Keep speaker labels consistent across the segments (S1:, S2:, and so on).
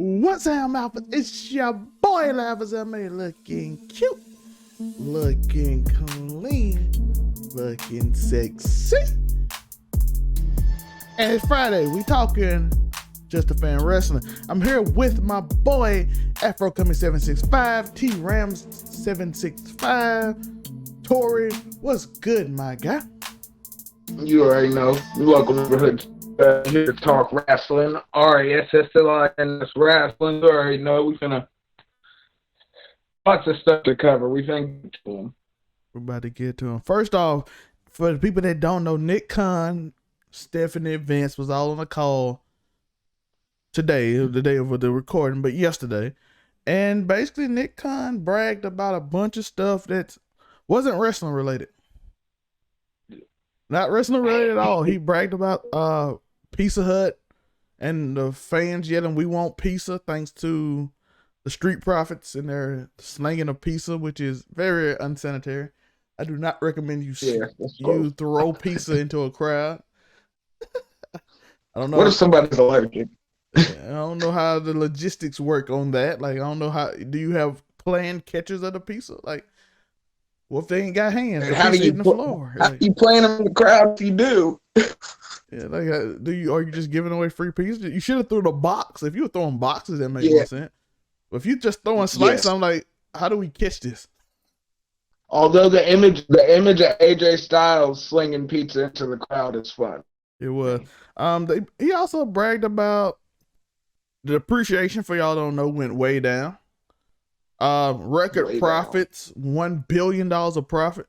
S1: What's up, Alpha? It's your boy, Alpha Zame, looking cute, looking clean, looking sexy. And it's Friday. We talking Just a Fan Wrestling. I'm here with my boy, Afro Coming 765, T Rams 765, Tori. What's good, my guy?
S2: You already know. You welcome neighborhood here to talk wrestling. RASSLI and this wrestling. You already know we finna lots of stuff to cover. We finna get to them.
S1: We're about to get to him. First off, for the people that don't know, Nick Khan, Stephanie Vince was all on a call today, the day of the recording, but yesterday. And basically Nick Khan bragged about a bunch of stuff that wasn't wrestling related. Not wrestling related at all. He bragged about Pizza Hut and the fans yelling, "We want pizza," thanks to the Street Profits and their slinging of pizza, which is very unsanitary. I do not recommend you throw pizza into a crowd. I don't know.
S2: What if somebody's allergic?
S1: I don't know how the logistics work on that. Like, I don't know how. Do you have planned catchers of the pizza? Like, what if they ain't got hands?
S2: And how do you
S1: the floor?
S2: How you playing them in the crowd if you do?
S1: Yeah, like, are you just giving away free pizza? You should have threw the box. If you were throwing boxes, that makes more sense. But if you just throwing slices, I'm like, how do we catch this?
S2: Although the image of AJ Styles slinging pizza into the crowd is fun.
S1: It was. He also bragged about the depreciation, for y'all don't know, went way down. Record way profits, down. $1 billion of profit,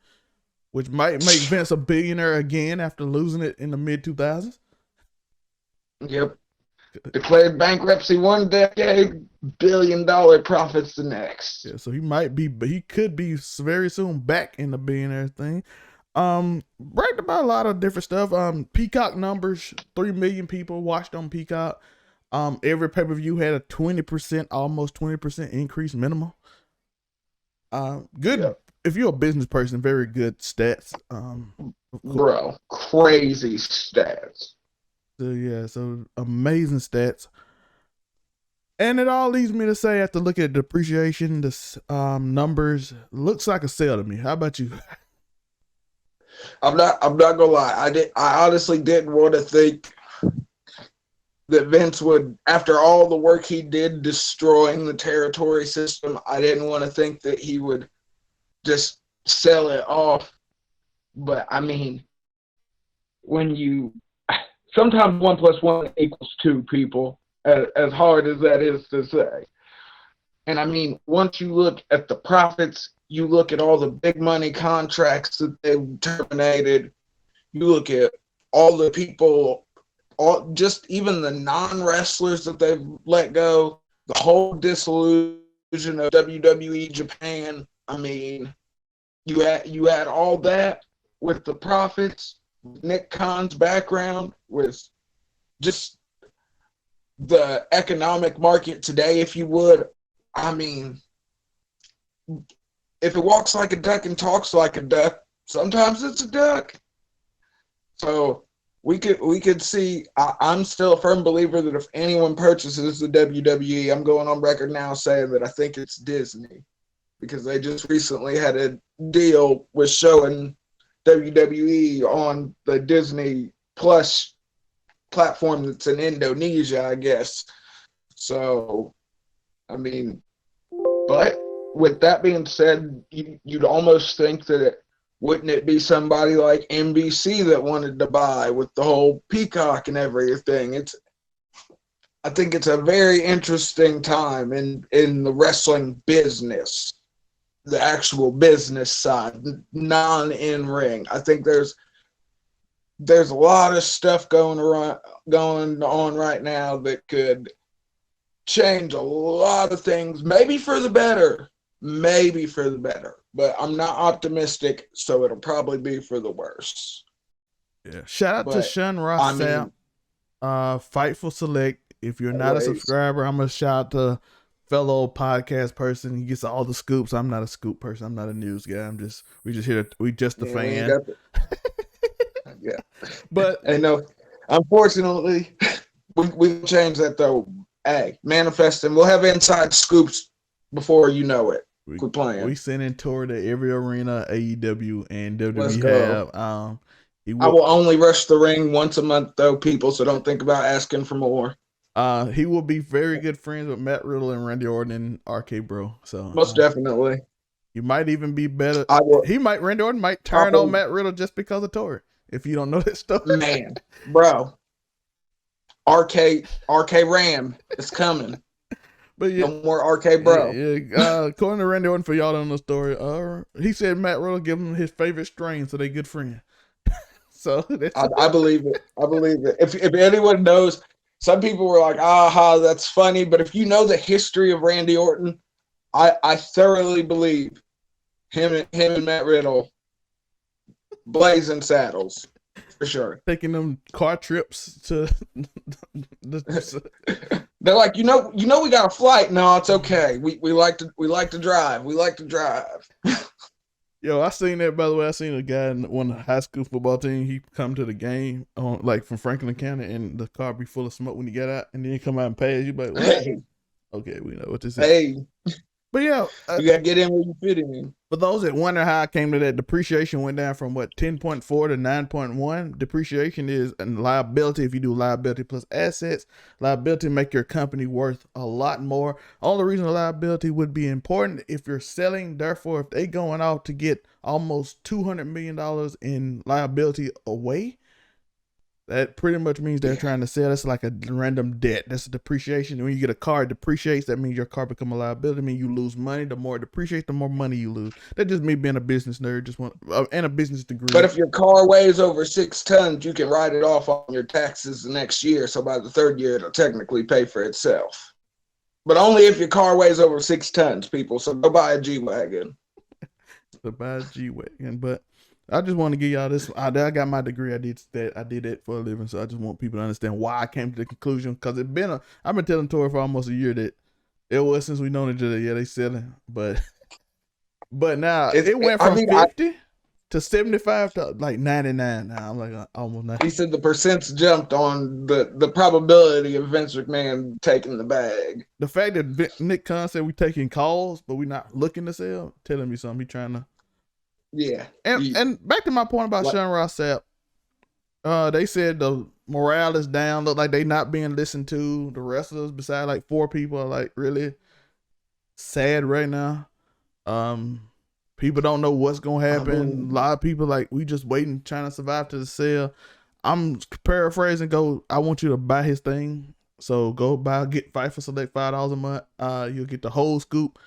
S1: which might make Vince a billionaire again after losing it in the mid-2000s.
S2: Yep. Declared bankruptcy one decade, $1 billion profits the next.
S1: Yeah, so he could be very soon back in the billionaire thing. Bragged about a lot of different stuff. Peacock numbers, 3 million people watched on Peacock. Every pay-per-view had a 20%, almost 20% increase minimum. Good. Yep. If you're a business person, very good stats.
S2: Bro, crazy stats.
S1: So amazing stats. And it all leads me to say, after looking at depreciation, the numbers, looks like a sale to me. How about you?
S2: I'm not gonna lie. I honestly didn't want to think that Vince would, after all the work he did destroying the territory system, I didn't want to think that he would just sell it off. But I mean, sometimes 1 + 1 = 2, people, as hard as that is to say. And I mean, once you look at the profits, you look at all the big money contracts that they've terminated, you look at all the people, just even the non-wrestlers that they've let go, the whole dissolution of WWE Japan. I mean, you had all that with the profits, Nick Khan's background, with just the economic market today, if you would. I mean, if it walks like a duck and talks like a duck, sometimes it's a duck. So we could see. I'm still a firm believer that if anyone purchases the WWE, I'm going on record now saying that I think it's Disney, because they just recently had a deal with showing WWE on the Disney Plus platform that's in Indonesia, I guess. So, I mean, but with that being said, you'd almost think that wouldn't it be somebody like NBC that wanted to buy with the whole Peacock and everything? I think it's a very interesting time in the wrestling business, the actual business side, non-in-ring. I think there's a lot of stuff going on right now that could change a lot of things, maybe for the better. But I'm not optimistic, so it'll probably be for the worse.
S1: Yeah. Shout out to Sean Ross, Fightful Select. If you're not a subscriber, I'm gonna shout out to fellow podcast person. He gets all the scoops. I'm not a scoop person. I'm not a news guy. We just the fan.
S2: Yeah. But I know, unfortunately, we changed that though Hey, manifesting. We'll have inside scoops before you know it. Quit playing.
S1: We sending tour to every arena AEW and
S2: Let's
S1: WWE
S2: go.
S1: have.
S2: I will only rush the ring once a month, though, people. So don't think about asking for more.
S1: He will be very good friends with Matt Riddle and Randy Orton and RK Bro. So
S2: Most definitely.
S1: You might even be better. Randy Orton might turn on Matt Riddle just because of Tori. If you don't know that story.
S2: Man, bro. RK Ram is coming.
S1: But yeah,
S2: no more RK Bro.
S1: According to Randy Orton, for y'all don't know the story, he said Matt Riddle give him his favorite strain, so they good friends. So
S2: I believe it. I believe it. If anyone knows, some people were like, "Aha, that's funny," but if you know the history of Randy Orton, I thoroughly believe him and Matt Riddle blazing saddles. For sure.
S1: Taking them car trips to
S2: They're like, you know, we got a flight. No, it's okay. We like to drive. We like to drive.
S1: Yo, I seen that, by the way. I seen a guy in one of the high school football team. He come to the game from Franklin County, and the car be full of smoke when you get out, and then you come out and pass. You like, what? Hey. Okay, we know what this is.
S2: Hey.
S1: But yeah,
S2: you gotta get in where you fit in.
S1: For those that wonder how I came to that, depreciation went down from 10.4 to 9.1. Depreciation is a liability. If you do liability plus assets, liability make your company worth a lot more. Only reason a liability would be important if you're selling. Therefore, if they going out to get almost $200 million in liability away, that pretty much means they're trying to sell. That's like a random debt. That's a depreciation. When you get a car, it depreciates. That means your car become a liability. I mean, you lose money. The more it depreciates, the more money you lose. That's just me being a business nerd, and a business degree.
S2: But if your car weighs over 6 tons, you can write it off on your taxes the next year. So by the third year, it'll technically pay for itself. But only if your car weighs over 6 tons, people. So go buy a G-Wagon.
S1: But I just want to give y'all this. I got my degree. I did that for a living. So I just want people to understand why I came to the conclusion. Because I've been telling Tori for almost a year that it was since we known each other. Yeah, they selling, but now it went from 50 to 75 to like 99. Now I'm like almost 90.
S2: He said the percents jumped on the probability of Vince McMahon taking the bag.
S1: The fact that Nick Khan said we taking calls, but we not looking to sell, telling me something. He trying to.
S2: Yeah.
S1: And back to my point about Sean Ross Sapp, they said the morale is down. Look like they not being listened to. The wrestlers, besides like 4 people, are like really sad right now. People don't know what's gonna happen. A lot of people like we just waiting, trying to survive to the sale. I'm paraphrasing. I want you to buy his thing. So go get Fight for Select $5 a month. You'll get the whole scoop.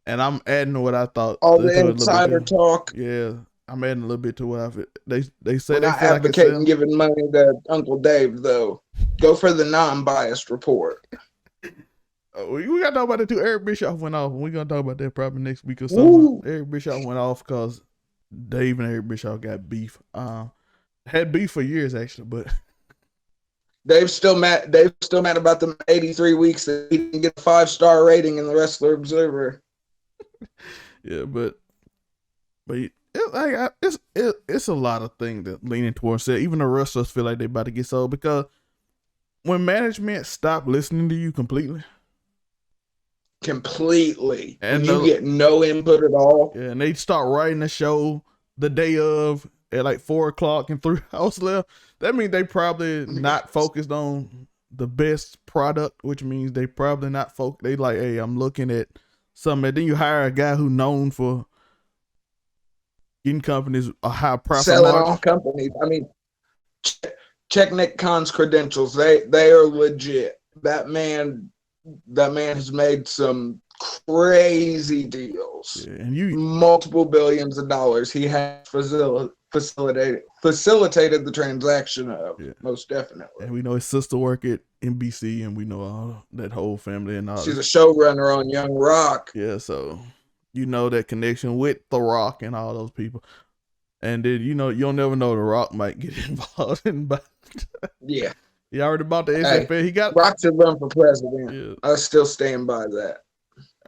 S1: And I'm adding what I thought.
S2: All the insider talk.
S1: Yeah, I'm adding a little bit to what I feel. They say
S2: We're
S1: they
S2: not
S1: feel
S2: advocating giving money to Uncle Dave, though. Go for the non-biased report.
S1: We got to talk about it too. Eric Bischoff went off. We're going to talk about that probably next week or something. Eric Bischoff went off because Dave and Eric Bischoff got beef. Had beef for years, actually, but...
S2: Dave's still mad about the 83 weeks that he didn't get a 5-star rating in the Wrestler Observer.
S1: Yeah, but it's a lot of things that leaning towards that. Even the wrestlers feel like they about to get sold because when management stop listening to you completely, and you get no input at all, and they start writing the show the day of at like 4:00 and 3 hours left, that means they probably not focused on the best product, which means they probably not focused. They like, hey, I'm looking at something. And then you hire a guy who known for getting companies a high profit
S2: selling all companies. I mean, check Nick Khan's credentials. They are legit. That man has made some crazy deals.
S1: Yeah, and
S2: multiple billions of dollars. He has facilitated the transaction of, most definitely.
S1: And we know his sister work at NBC, and we know that whole family and all.
S2: She's a showrunner on Young Rock.
S1: Yeah, so you know that connection with The Rock and all those people. And then you'll never know, The Rock might get involved in.
S2: Yeah,
S1: he already bought the SFA. He got
S2: Rock to run for president. Yeah. I still stand by that.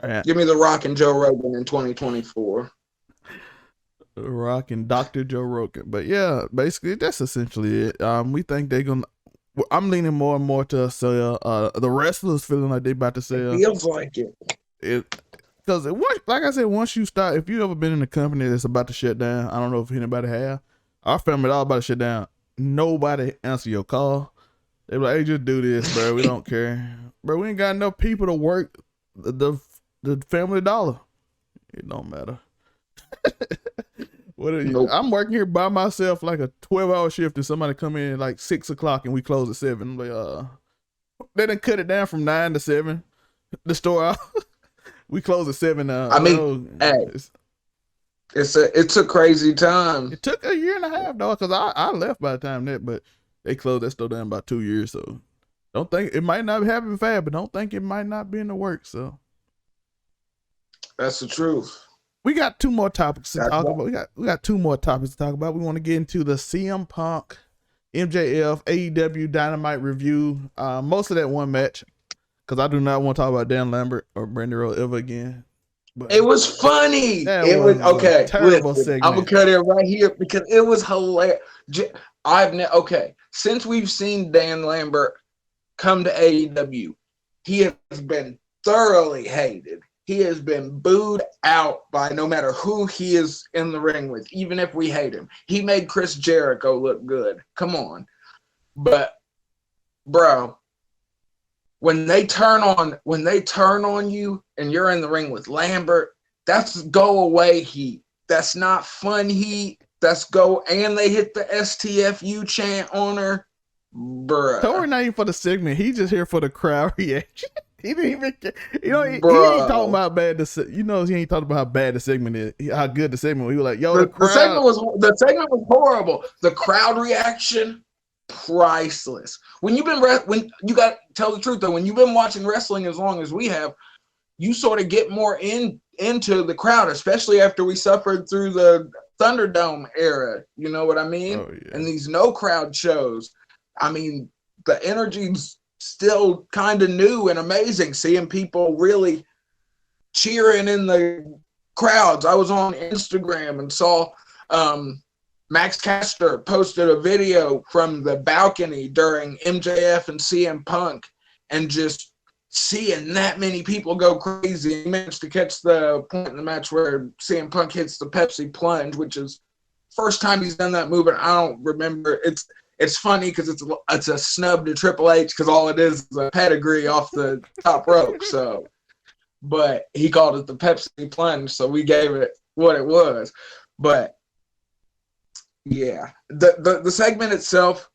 S2: Right. Give me The Rock and Joe Rogan in 2024.
S1: Rock and Dr. Joe Rogan. But yeah, basically that's essentially it. We think I'm leaning more and more to sell. The wrestlers feeling like they about to sell.
S2: Feels like it.
S1: Because like I said, once you start, if you ever been in a company that's about to shut down, I don't know if anybody have. Our family all about to shut down. Nobody answer your call. They be like, hey, just do this, bro. We don't care, bro. We ain't got enough people to work the family dollar. It don't matter.
S2: Nope.
S1: I'm working here by myself like a 12-hour shift, and somebody come in at like 6 o'clock and we close at 7. I'm like, they done cut it down from 9 to 7. The store out. We close at 7 now.
S2: I mean, it's a crazy time.
S1: It took a year and a half, though, because I left by the time that, but they closed that store down about 2 years. So don't think it might not happen fast, but don't think it might not be in the works. So
S2: that's the truth.
S1: We got 2 more topics to talk about. We got 2 more topics to talk about. We want to get into the CM Punk, MJF, AEW Dynamite review. Most of that one match, because I do not want to talk about Dan Lambert or Brandy Rowe ever again. But
S2: it was funny. It was okay.
S1: Terrible segment.
S2: I'm gonna cut it right here because it was hilarious. Since we've seen Dan Lambert come to AEW, he has been thoroughly hated. He has been booed out by no matter who he is in the ring with, even if we hate him. He made Chris Jericho look good. Come on. But bro, when they turn on you and you're in the ring with Lambert, that's go away heat. That's not fun heat. That's go, and they hit the STFU chant on her. Bruh.
S1: Tori not even for the segment. He just here for the crowd reaction. He didn't even, he ain't talking about bad. He ain't talking about how bad the segment is, how good the segment was. He was like, "Yo, the
S2: segment was horrible. The crowd reaction, priceless. When you got to tell the truth though, when you've been watching wrestling as long as we have, you sort of get more into the crowd, especially after we suffered through the Thunderdome era. You know what I mean?
S1: Oh, yeah.
S2: And these no crowd shows. I mean, the energy's still kind of new and amazing, seeing people really cheering in the crowds. I was on Instagram and saw Max Caster posted a video from the balcony during MJF and CM Punk, and just seeing that many people go crazy. He managed to catch the point in the match where CM Punk hits the Pepsi plunge, which is first time he's done that move, and I don't remember. It's funny because it's a snub to Triple H because all it is a pedigree off the top rope. So, but he called it the Pepsi plunge, so we gave it what it was. But yeah, the segment itself,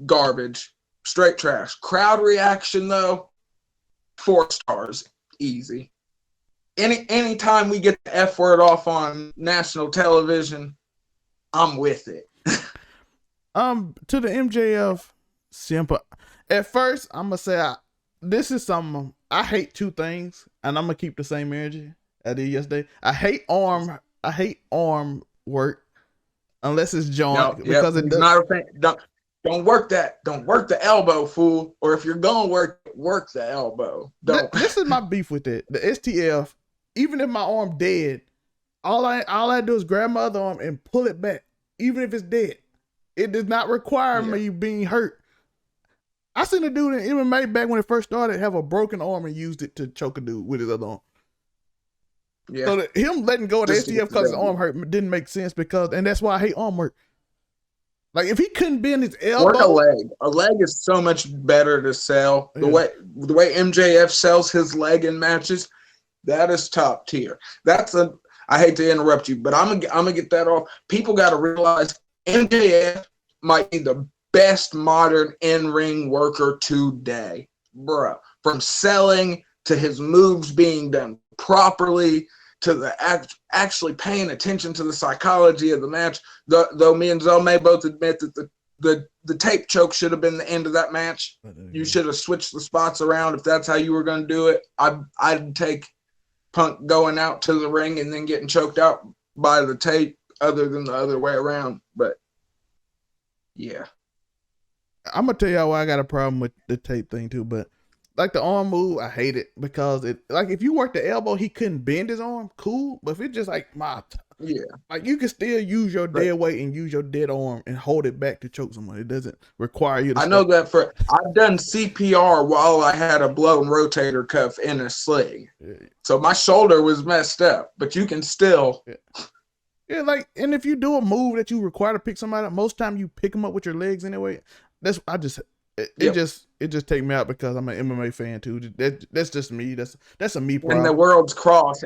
S2: garbage, straight trash. Crowd reaction though, 4 stars, easy. Anytime we get the F word off on national television, I'm with it.
S1: To the MJF simple. At first, I'm gonna say this is something I hate 2 things, and I'm gonna keep the same energy I did yesterday. I hate arm work unless it's joint because it does
S2: not a thing. Don't work that. Don't work the elbow, fool. Or if you're gonna work the elbow. Don't.
S1: This is my beef with it. The STF. Even if my arm dead, all I do is grab my other arm and pull it back, even if it's dead. It does not require me being hurt. I seen a dude in MMA back when it first started have a broken arm and used it to choke a dude with his other arm. Yeah. So him letting go of the STF because his arm hurt didn't make sense and that's why I hate arm work. Like if he couldn't bend his elbow.
S2: Work a leg. A leg is so much better to sell. Yeah. The way MJF sells his leg in matches, that is top tier. I hate to interrupt you, but I'm gonna get that off. People gotta realize MJF might be the best modern in-ring worker today, bruh. From selling to his moves being done properly to the actually paying attention to the psychology of the match. Though me and Zoe may both admit that the tape choke should have been the end of that match. You should have switched the spots around if that's how you were going to do it. I'd take Punk going out to the ring and then getting choked out by the tape other than the other way around. But yeah,
S1: I'm gonna tell y'all why I got a problem with the tape thing too. But like the arm move, I hate it because it like if you work the elbow, he couldn't bend his arm, cool. But if it's just like
S2: Yeah,
S1: like you can still use your
S2: but
S1: dead weight and use your dead arm and hold it back to choke someone. It doesn't require you to
S2: I know
S1: stay.
S2: that I've done CPR while I had a blown rotator cuff in a sling.
S1: Yeah,
S2: So my shoulder was messed up, but you can still.
S1: yeah, like and if you do a move that you require to pick somebody up, most time you pick them up with your legs anyway. That's I just it, it
S2: Yep.
S1: just take me out because I'm an MMA fan too. That's just me. That's a me
S2: In the
S1: problem.
S2: world's cross.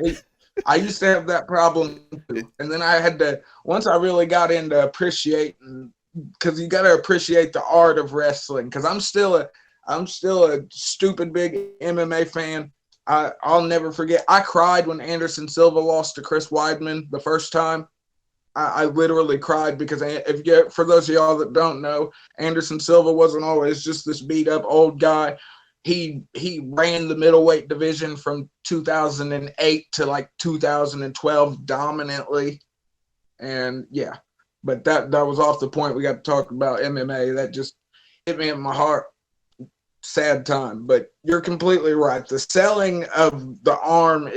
S2: I used to have that problem too. And then I had to, once I really got into appreciating, because you got to appreciate the art of wrestling. Because I'm still a stupid big MMA fan. I'll never forget. I cried when Anderson Silva lost to Chris Weidman the first time. I literally cried because for those of y'all that don't know, Anderson Silva wasn't always just this beat up old guy. He ran the middleweight division from 2008 to like 2012 dominantly, and yeah. But that was off the point. We got to talk about MMA. That just hit me in my heart. Sad time, but you're completely right. The selling of the arm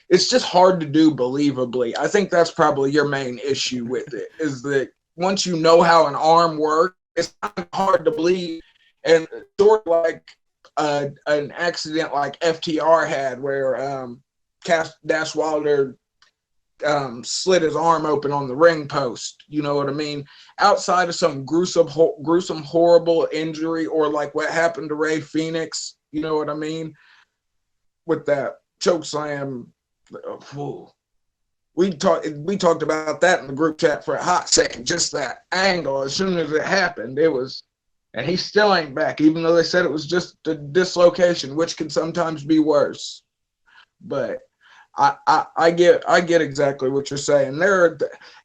S2: it's just hard to do believably. I think that's probably your main issue with it, is that once you know how an arm works, it's not hard to believe. And sort of like an accident like FTR had where Cass Dash Wilder slit his arm open on the ring post. You know what I mean? Outside of some gruesome, horrible injury, or like what happened to Ray Phoenix, you know what I mean? With that choke slam. We talked about that in the group chat for a hot second. Just that angle, as soon as it happened, it was, and he still ain't back, even though they said it was just a dislocation, which can sometimes be worse. But I get exactly what you're saying there.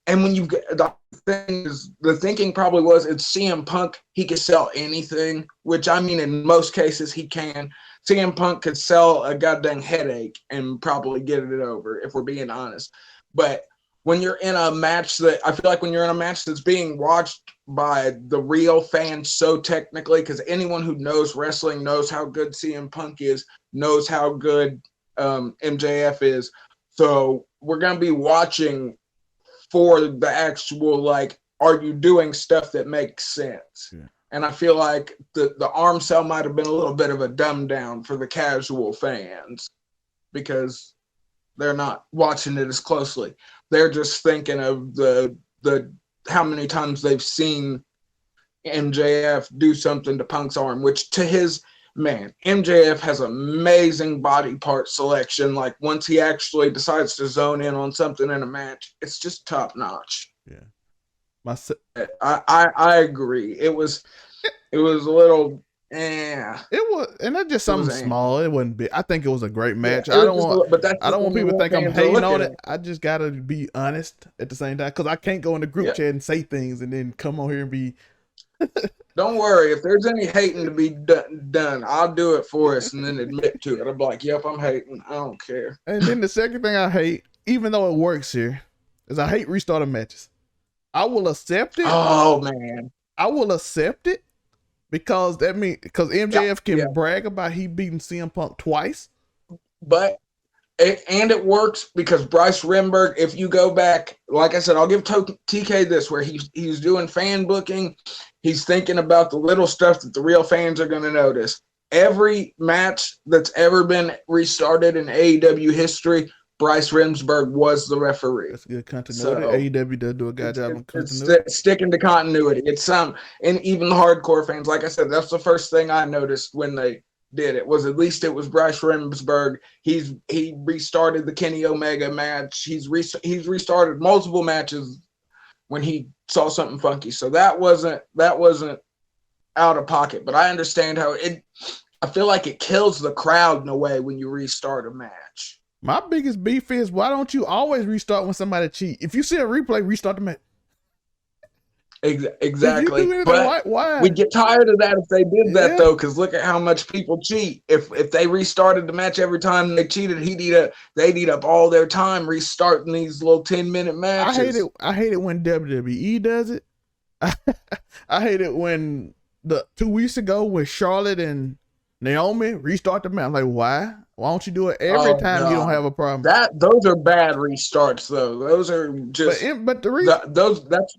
S2: And when you get the thing is, the thinking probably was it's CM Punk. He could sell anything, which I mean in most cases he can. CM Punk could sell a goddamn headache and probably get it over, if we're being honest. But when you're in a match that's being watched by the real fans so technically, because anyone who knows wrestling knows how good CM Punk is, knows how good MJF is. So we're going to be watching for the actual, like, are you doing stuff that makes sense? Yeah. And I feel like the arm sell might have been a little bit of a dumb down for the casual fans because they're not watching it as closely. They're just thinking of the how many times they've seen MJF do something to Punk's arm, which to his man, MJF has amazing body part selection. Like once he actually decides to zone in on something in a match, it's just top notch.
S1: Yeah.
S2: I agree. It was a little It
S1: was, and that's just something small. It wasn't big. I think it was a great match.
S2: Yeah, I don't want
S1: people to think I'm hating on it. I just gotta be honest at the same time because I can't go in the group chat and say things and then come on here and be.
S2: Don't worry. If there's any hating to be done, I'll do it for us and then admit to it. I'm like, yep, I'm hating. I don't care.
S1: And then the second thing I hate, even though it works here, is I hate restarting matches. I will accept it.
S2: Oh man,
S1: I will accept it because MJF can brag about he beating CM Punk twice.
S2: But it works because Bryce Remberg, if you go back, like I said, I'll give TK this, where he's doing fan booking. He's thinking about the little stuff that the real fans are going to notice. Every match that's ever been restarted in AEW history, Bryce Remsburg was the referee.
S1: That's good continuity. So, AEW does do a good job on continuity.
S2: Sticking to continuity. And even the hardcore fans, like I said, that's the first thing I noticed when they did it, was at least it was Bryce Remsburg. He restarted the Kenny Omega match. He's restarted multiple matches when he saw something funky. So that wasn't out of pocket. But I understand how I feel like it kills the crowd in a way when you restart a match.
S1: My biggest beef is, why don't you always restart when somebody cheat? If you see a replay, restart the match.
S2: Exactly. But why? We'd get tired of that if they did that, though, because look at how much people cheat. If they restarted the match every time they cheated, they'd eat up all their time restarting these little 10-minute matches.
S1: I hate it when WWE does it. I hate it when 2 weeks ago with Charlotte and Naomi, restart the match. I'm like, why? Why don't you do it every time you don't have a problem?
S2: Those are bad restarts though. Those are just
S1: but the reason
S2: that's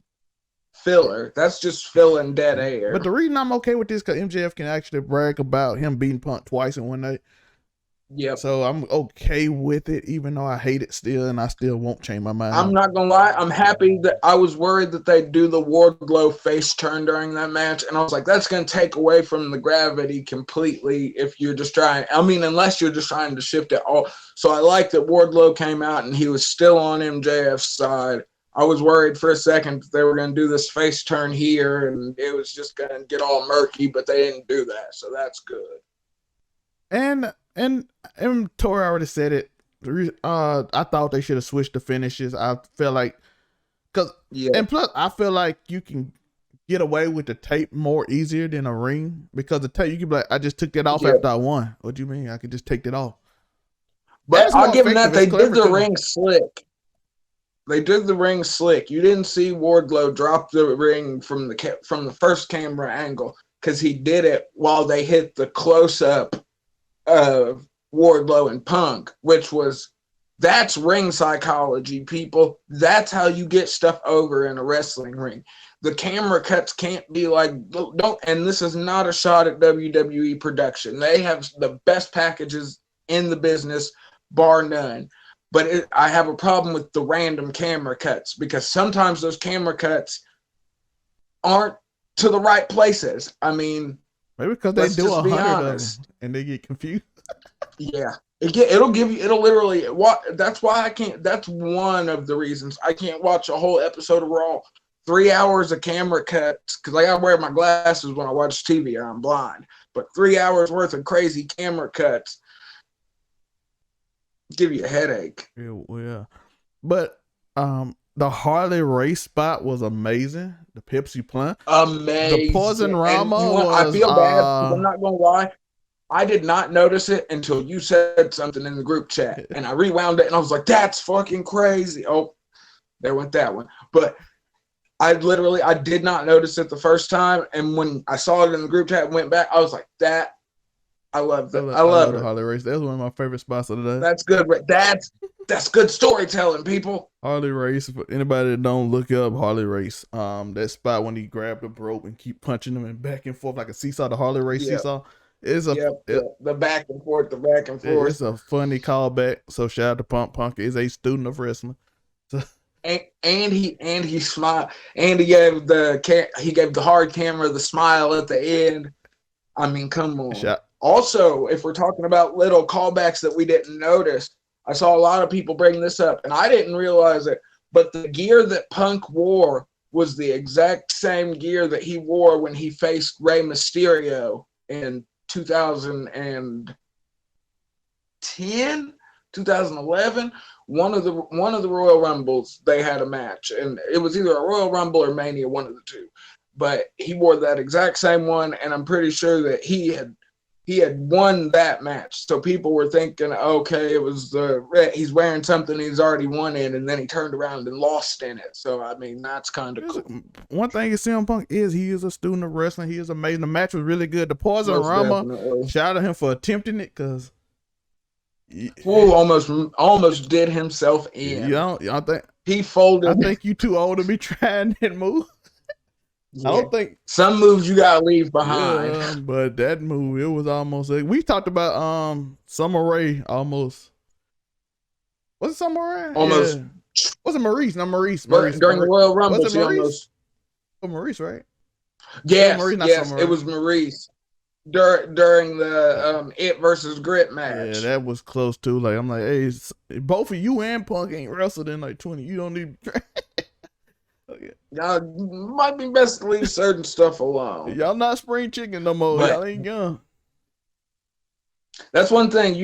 S2: filler. That's just filling dead air.
S1: But the reason I'm okay with this because MJF can actually brag about him beating Punk twice in one night.
S2: Yep.
S1: So I'm okay with it, even though I hate it still, and I still won't change my mind.
S2: I'm not gonna lie. I'm happy that I was worried that they'd do the Wardlow face turn during that match, and I was like, that's gonna take away from the gravity completely if you're just trying. I mean, unless you're just trying to shift it all. So I like that Wardlow came out and he was still on MJF's side. I was worried for a second that they were gonna do this face turn here, and it was just gonna get all murky, but they didn't do that, so that's good.
S1: And Tori already said it. I thought they should have switched the finishes. I feel like, and plus I feel like you can get away with the tape more easier than a ring because the tape you can be like, I just took it off after I won. What do you mean? I could just take it off.
S2: But I'll give them that they did the ring slick. They did the ring slick. You didn't see Wardlow drop the ring from the first camera angle because he did it while they hit the close up of Wardlow and Punk, that's ring psychology, people. That's how you get stuff over in a wrestling ring. The camera cuts can't be like, don't, and this is not a shot at WWE production. They have the best packages in the business, bar none. But I have a problem with the random camera cuts because sometimes those camera cuts aren't to the right places. I mean,
S1: maybe because they do 100 of them and they get confused.
S2: Yeah, it'll literally. That's why I can't. That's one of the reasons I can't watch a whole episode of Raw. 3 hours of camera cuts because I gotta wear my glasses when I watch TV or I'm blind. But 3 hours worth of crazy camera cuts give you a headache.
S1: Yeah. But the Harley race spot was amazing. The Pepsi plant,
S2: amazing.
S1: The Poison Rama was.
S2: I feel bad. I'm not gonna lie. I did not notice it until you said something in the group chat, and I rewound it, and I was like, "That's fucking crazy!" Oh, there went that one. But I did not notice it the first time, and when I saw it in the group chat and went back, I was like, "That, I love that. I love it."
S1: The Harley race. That was one of my favorite spots of the day.
S2: That's good. That's good storytelling, people.
S1: Harley race. For anybody that don't look up Harley race, that spot when he grabbed the rope and keep punching them and back and forth like a seesaw. The Harley race seesaw. It's
S2: the back and forth,
S1: It's a funny callback. So shout out to Punk. Punk is a student of wrestling. So.
S2: And he smiled, and he gave the hard camera the smile at the end. I mean, come on. Also, if we're talking about little callbacks that we didn't notice, I saw a lot of people bring this up, and I didn't realize it, but the gear that Punk wore was the exact same gear that he wore when he faced Rey Mysterio in 2010, 2011, one of the Royal Rumbles. They had a match, and it was either a Royal Rumble or Mania, one of the two. But he wore that exact same one, and I'm pretty sure that he had won that match. So people were thinking, okay, it was he's wearing something he's already won in, and then he turned around and lost in it. So I mean, that's kind of cool.
S1: One thing is CM Punk he is a student of wrestling. He is amazing. The match was really good. The Poison Rama, shout out him for attempting it because
S2: almost did himself in.
S1: I think
S2: he folded.
S1: I think you too old to be trying that move. Yeah. I don't think
S2: some moves you gotta leave behind.
S1: Yeah, but that move, it was almost like we talked about Summer Rae almost. Was it Summer Rae?
S2: Almost.
S1: Yeah. Was it Maurice? No, Maurice.
S2: During the Royal Rumble,
S1: was it Maurice?
S2: Maurice,
S1: right?
S2: Yes, yes, it was Maurice. During the It versus Grit match.
S1: Yeah, that was close too. Like I'm like, hey, both of you and Punk ain't wrestled in like 20. You don't need.
S2: Okay. Y'all might be best to leave certain stuff alone.
S1: Y'all not spring chicken no more. Y'all ain't young.
S2: That's one thing.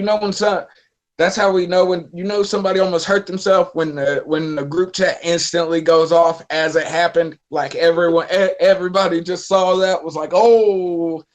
S2: That's how we know when somebody almost hurt themselves when the group chat instantly goes off as it happened. Like everybody just saw that, was like, oh,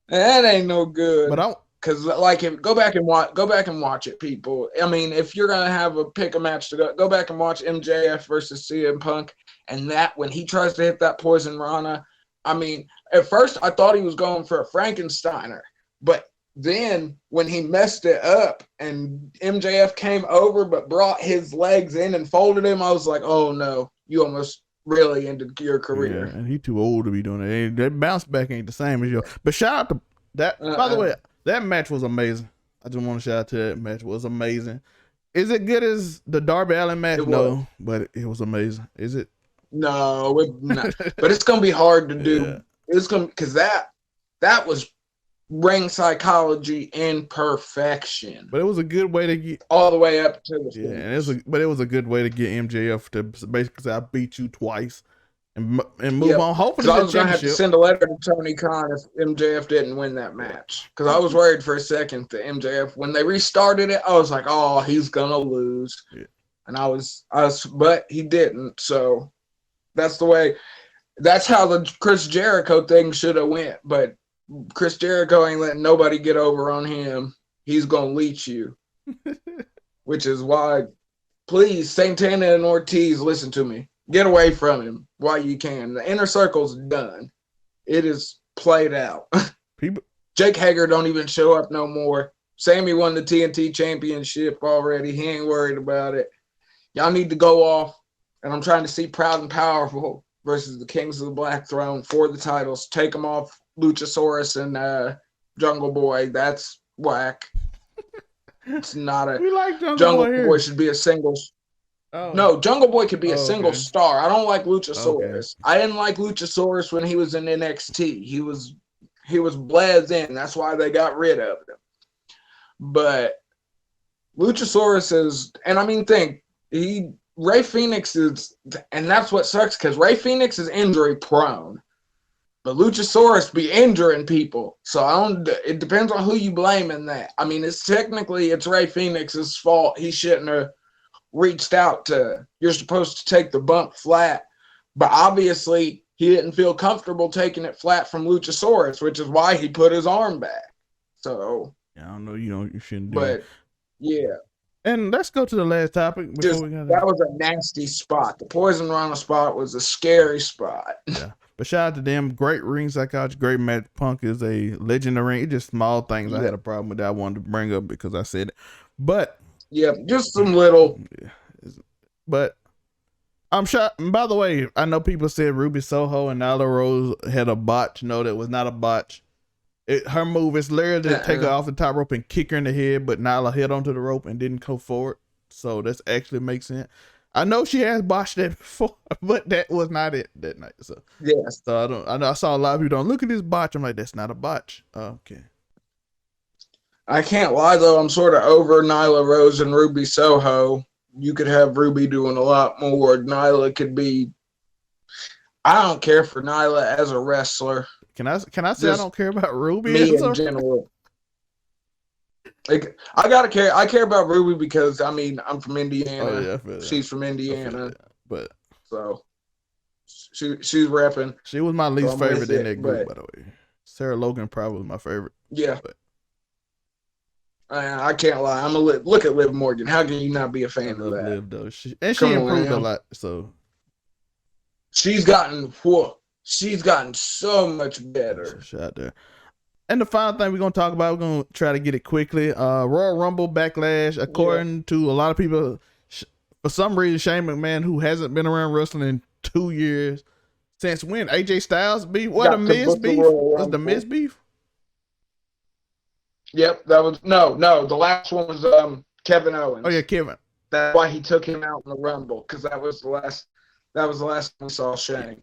S2: that ain't no good.
S1: But
S2: Because go back and watch it, people. I mean, if you're gonna pick a match to go back and watch MJF versus CM Punk, and that when he tries to hit that Poison Rana, I mean, at first I thought he was going for a Frankensteiner, but then when he messed it up and MJF came over but brought his legs in and folded him, I was like, oh no, you almost really ended your career.
S1: Yeah, and he too old to be doing it. That bounce back ain't the same as yours. But shout out to that. By the way, that match was amazing. I just want to shout out to that match. It was amazing. Is it good as the Darby Allin match? No, but it was amazing. Is it?
S2: No, not. But it's gonna be hard to do. Yeah. It's gonna because that was ring psychology in perfection.
S1: But it was a good way to get
S2: all the way up to the
S1: finish. And it was a good way to get MJF to basically say, I beat you twice and move on. Hopefully,
S2: I was gonna have to send a letter to Tony Khan if MJF didn't win that match, because I was worried for a second that MJF, when they restarted it, I was like, oh, he's gonna lose. Yeah. And I was, but he didn't. So that's the way. That's how the Chris Jericho thing should have went, but Chris Jericho ain't letting nobody get over on him. He's gonna leech you, which is why, please, Santana and Ortiz, listen to me. Get away from him while you can. The inner circle's done. It is played out. Jake Hager don't even show up no more. Sammy won the TNT championship already. He ain't worried about it. Y'all need to go off, and I'm trying to see Proud and Powerful versus the Kings of the Black Throne for the titles. Take them off Luchasaurus and Jungle Boy. That's whack. It's not a.
S1: We like
S2: Jungle Boy should be a single. Oh. No, Jungle Boy could be a single star. I don't like Luchasaurus. I didn't like Luchasaurus when he was in NXT. He was blazed in. That's why they got rid of him. But Luchasaurus is, and I mean, Ray Phoenix is, and that's what sucks, because Ray Phoenix is injury prone. But Luchasaurus be injuring people. So it depends on who you blame in that. I mean, it's Ray Phoenix's fault. He shouldn't have reached out to, you're supposed to take the bump flat. But obviously, he didn't feel comfortable taking it flat from Luchasaurus, which is why he put his arm back. So.
S1: Yeah, I don't know. You shouldn't do
S2: it. But, yeah.
S1: And let's go to the last topic.
S2: That was a nasty spot. The Poison Rana spot was a scary spot.
S1: Yeah. But shout out to them. Great ring psychology. Great match. Punk is a legend of ring. It's just small things I had a problem with that I wanted to bring up because I said it. But.
S2: Yeah, just some little.
S1: Yeah. But I'm shocked. By the way, I know people said Ruby Soho and Nyla Rose had a botch. No, that was not a botch. Her move is literally to take her off the top rope and kick her in the head, but Nyla hit onto the rope and didn't go forward. So that's actually makes sense. I know she has botched that before, but that was not it that night. So
S2: yes.
S1: So I know I saw a lot of people don't look at this botch. I'm like, that's not a botch. Okay.
S2: I can't lie though, I'm sort of over Nyla Rose and Ruby Soho. You could have Ruby doing a lot more. Nyla could be. I don't care for Nyla as a wrestler.
S1: Can I say I don't care about Ruby?
S2: Me in general. Like, I care about Ruby because I mean I'm from Indiana.
S1: Oh, yeah,
S2: she's from Indiana,
S1: but
S2: so she's repping.
S1: She was my least favorite in that group, by the way. Sarah Logan probably was my favorite.
S2: Yeah, but I can't lie. Look at Liv Morgan. How can you not be a fan of that?
S1: Liv, though. She improved a lot. So
S2: she's gotten so much better.
S1: Shout out there. And the final thing we're going to talk about, we're going to try to get it quickly. Royal Rumble Backlash, according to a lot of people, for some reason, Shane McMahon, who hasn't been around wrestling in 2 years, since when? AJ Styles beef? What, the Miz beef? Was the Miz beef?
S2: Yep, that was, no, the last one was Kevin Owens.
S1: Oh, yeah, Kevin.
S2: That's why he took him out in the Rumble, because that was the last time we saw Shane.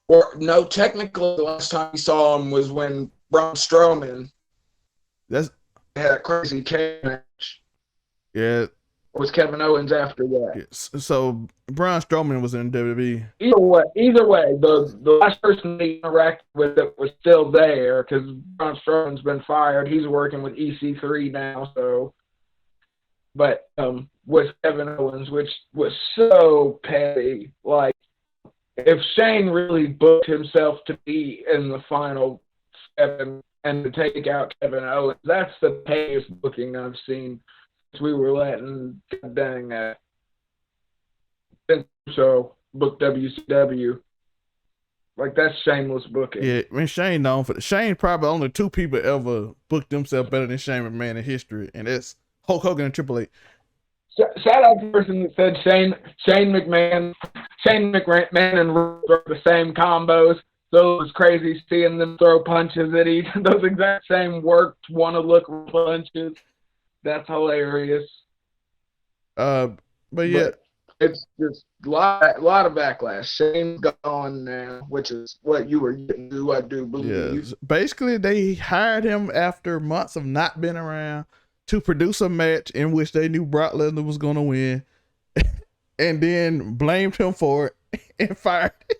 S2: Or, no, technically, the last time we saw him was when Braun Strowman had a crazy cage match.
S1: Yeah.
S2: Or was Kevin Owens after that?
S1: Yes. So, Braun Strowman was in WWE.
S2: Either way, the last person he interacted with that was still there, because Braun Strowman's been fired. He's working with EC3 now, so. But with Kevin Owens, which was so petty. Like, if Shane really booked himself to be in the final 7 and to take out Kevin Owens, that's the pettiest booking I've seen since we were letting Vince Russo book WCW. Like that's shameless booking.
S1: Yeah, I mean Shane known for Shane probably only two people ever booked themselves better than Shane McMahon in history, and that's Hulk Hogan and Triple H.
S2: Shout out to the person that said Shane McMahon and Roode are the same combos. So it was crazy seeing them throw punches at each those exact same worked want to look punches. That's hilarious.
S1: But yeah,
S2: But it's just a lot of backlash. Shane's gone now, which is what you were getting to, I do believe.
S1: yeah. Basically, they hired him after months of not being around to produce a match in which they knew Brock Lesnar was going to win, and then blamed him for it and fired him.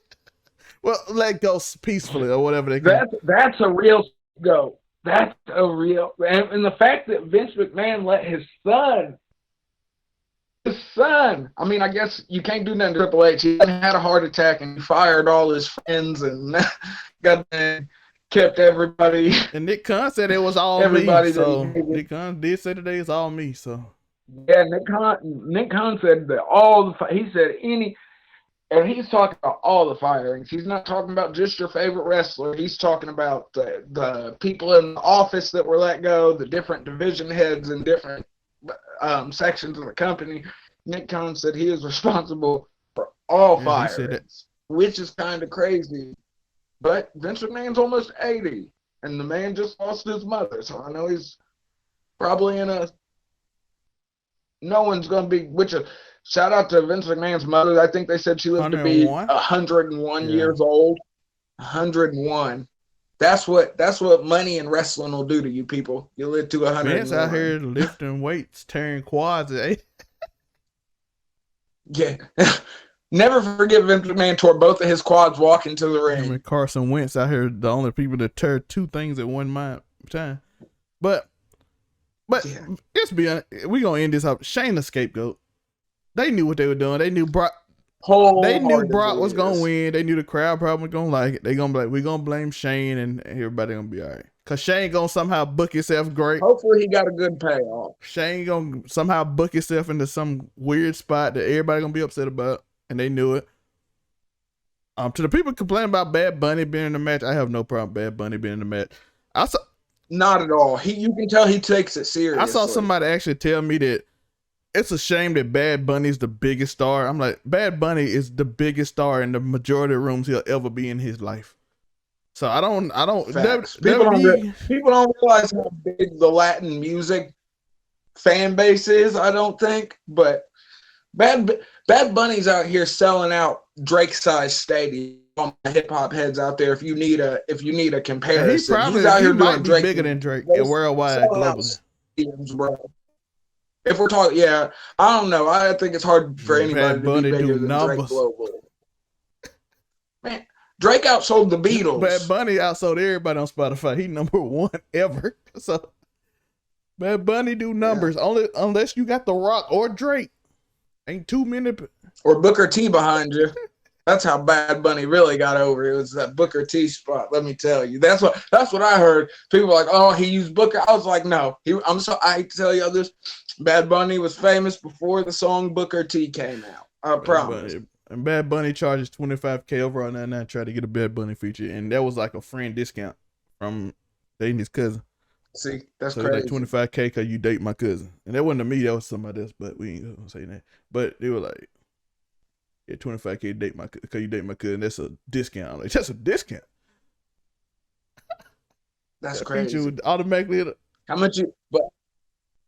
S1: Well, let go peacefully or whatever they call it.
S2: That's a real go. That's a real, and the fact that Vince McMahon let his son. I mean, I guess you can't do nothing to Triple H. He had a heart attack and he fired all his friends and kept everybody.
S1: And Nick Khan said it was all
S2: everybody
S1: me. So Nick Khan did say today it's all me. So
S2: yeah, Nick Khan said that he said and he's talking about all the firings. He's not talking about just your favorite wrestler. He's talking about the people in the office that were let go, the different division heads and different sections of the company. Nick Khan said he is responsible for all firings, which is kind of crazy. But Vince McMahon's almost 80, and the man just lost his mother, so I know he's probably no one's going to be, shout out to Vince McMahon's mother. I think they said she lived to be 101 years old. 101. That's what money and wrestling will do to you people. You live to 101.
S1: Man's out here lifting weights, tearing quads.
S2: Yeah. Never forget Vince McMahon tore both of his quads walking to the ring.
S1: And Carson Wentz out here, the only people that tear two things at one time. But yeah. Let's be honest, we're going to end this up. Shane the scapegoat. They knew what they were doing. They knew Brock. Brock was gonna win. They knew the crowd probably was gonna like it. They gonna be like, we're gonna blame Shane, and everybody gonna be all right. Cause Shane gonna somehow book himself great.
S2: Hopefully he got a good payoff.
S1: Shane gonna somehow book himself into some weird spot that everybody gonna be upset about, and they knew it. To the people complaining about Bad Bunny being in the match, I have no problem with Bad Bunny being in the match.
S2: Not at all. You can tell he takes it seriously.
S1: I saw somebody actually tell me that it's a shame that Bad Bunny's the biggest star. I'm like, Bad Bunny is the biggest star in the majority of rooms he'll ever be in his life. So I don't.
S2: People don't realize how big the Latin music fan base is. I don't think, but Bad Bunny's out here selling out Drake-sized stadiums. On the hip hop heads out there, if you need a comparison, he's out here doing Drake
S1: bigger than Drake and worldwide, globally.
S2: Bro. If we're talking, I don't know. I think it's hard for anybody to be bigger than Drake globally. Man, Drake outsold the Beatles.
S1: Bad Bunny outsold everybody on Spotify. He #1 ever. So Bad Bunny do numbers only unless you got The Rock or Drake. Ain't too many.
S2: Or Booker T behind you. That's how Bad Bunny really got over. It was that Booker T spot. Let me tell you. That's what I heard. People were like, "Oh, he used Booker." I was like, "No." I hate to tell you this. Bad Bunny was famous before the song Booker T came out. I promise.
S1: And Bad Bunny charges $25,000 over on that. Try to get a Bad Bunny feature, and that was like a friend discount from dating his cousin.
S2: See, that's
S1: so
S2: crazy.
S1: Like $25,000 because you date my cousin, and that wasn't to me. That was somebody else, but we ain't gonna say that. But they were like, yeah, $25,000 date because you date my cousin. That's a discount. I'm like, that's a discount.
S2: That's crazy.
S1: Would automatically.
S2: How much you? But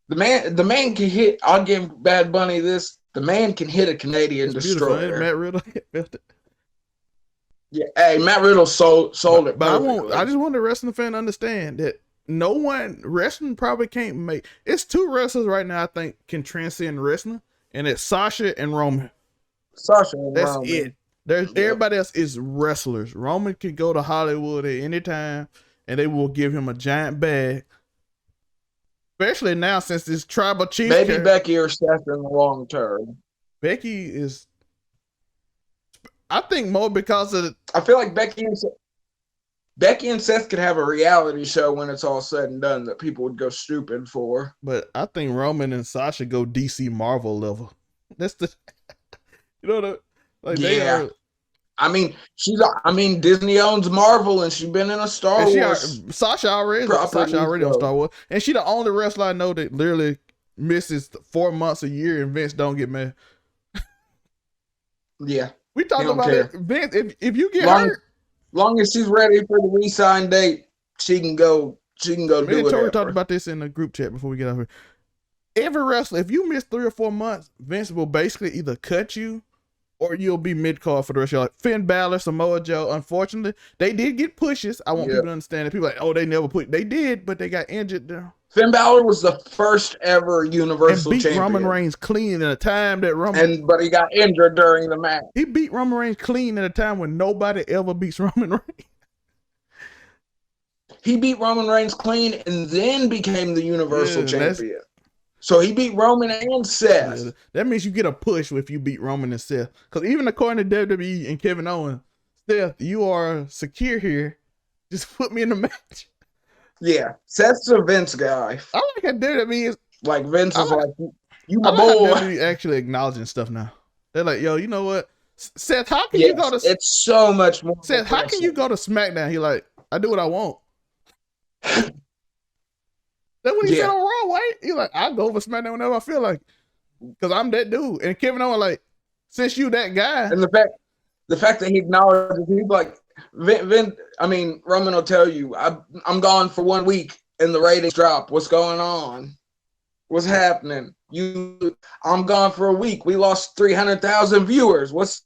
S2: the man can hit. I'll give Bad Bunny this. The man can hit a Canadian destroyer.
S1: Matt Riddle.
S2: Yeah, hey, Matt Riddle sold it.
S1: But I just want the wrestling fan to understand that wrestling probably can't make. It's two wrestlers right now I think can transcend wrestling, and it's Sasha and Roman. That's Roman. It. Everybody else is wrestlers. Roman can go to Hollywood at any time, and they will give him a giant bag. Especially now since this tribal chief.
S2: Maybe Becky or Seth in the long term.
S1: Becky is, I think, more because of.
S2: I feel like Becky and Seth could have a reality show when it's all said and done that people would go stupid for.
S1: But I think Roman and Sasha go DC Marvel level. That's the. You know, like they are.
S2: I mean, Disney owns Marvel, and she's been in a Star Wars.
S1: Sasha already on Star Wars, and she the only wrestler I know that literally misses 4 months a year, and Vince don't get mad.
S2: Yeah,
S1: we talked about it. Vince, if you get hurt,
S2: long as she's ready for the re-sign date, she can go. She can go do it.
S1: Tori talked about this in the group chat before we get out here. Every wrestler, if you miss 3 or 4 months, Vince will basically either cut you or you'll be mid-card for the rest of your life. Finn Balor, Samoa Joe, unfortunately, they did get pushes. I want people to understand that. People are like, oh, they never put. They did, but they got injured there.
S2: Finn Balor was the first ever Universal
S1: and beat
S2: Champion.
S1: Roman Reigns clean at a time that
S2: but he got injured during the match.
S1: He beat Roman Reigns clean at a time when nobody ever beats Roman Reigns.
S2: He beat Roman Reigns clean and then became the Universal Champion. So he beat Roman and Seth.
S1: Yeah, that means you get a push if you beat Roman and Seth. Because even according to WWE and Kevin Owens, Seth, you are secure here. Just put me in the match.
S2: Yeah, Seth's a Vince guy.
S1: I like how WWE is
S2: like Vince is like you my boy.
S1: WWE actually acknowledging stuff now. They're like, yo, you know what, Seth? How can you go to?
S2: It's so much more.
S1: Seth, how can you go to SmackDown? He like, I do what I want. That's what he said on Raw, right? He like, I go over SmackDown whenever I feel like, because I'm that dude. And Kevin Owens like, since you that guy,
S2: and the fact that he acknowledges, he's like, Roman will tell you, I'm gone for 1 week and the ratings drop. What's going on? What's happening? I'm gone for a week. We lost 300,000 viewers. What's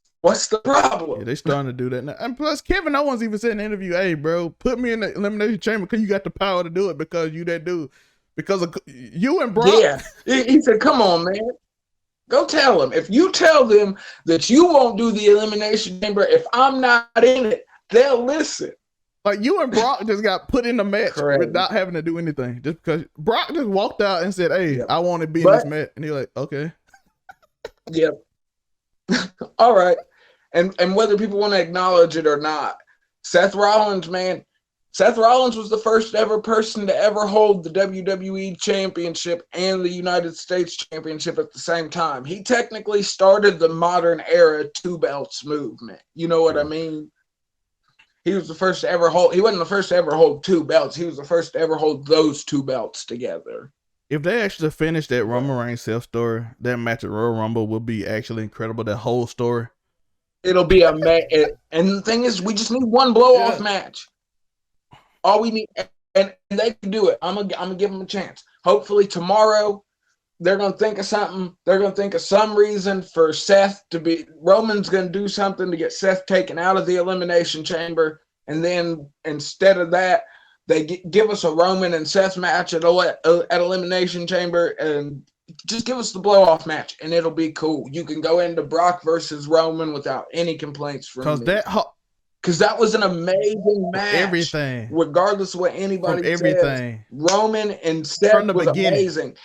S2: the problem?
S1: Yeah, they starting to do that now. And plus, Kevin Owens even said in the interview, hey, bro, put me in the Elimination Chamber because you got the power to do it because you that dude. Because of you and Brock.
S2: Yeah. He said, come on, man. Go tell them. If you tell them that you won't do the Elimination Chamber, if I'm not in it, they'll listen.
S1: Like you and Brock just got put in the match without having to do anything. Just because Brock just walked out and said, hey, I want to be in this match. And he's like, okay.
S2: Yep. All right. And whether people want to acknowledge it or not, Seth Rollins was the first ever person to ever hold the WWE Championship and the United States Championship at the same time. He technically started the modern era 2 belts movement. You know what I mean? He was the first to ever hold. He wasn't the first to ever hold 2 belts. He was the first to ever hold those 2 belts together.
S1: If they actually finish that Roman Reigns self story, that match at Royal Rumble will be actually incredible. That whole story.
S2: It'll be and the thing is, we just need one blow-off match. All we need, and they can do it. I'm gonna give them a chance. Hopefully tomorrow, they're gonna think of something. They're gonna think of some reason for Seth to be. Roman's gonna do something to get Seth taken out of the Elimination Chamber, and then instead of that, they give us a Roman and Seth match at Elimination Chamber, and just give us the blow-off match, and it'll be cool. You can go into Brock versus Roman without any complaints from me. Because that was an amazing match.
S1: Everything.
S2: Regardless of what anybody says. Roman and Seth was amazing.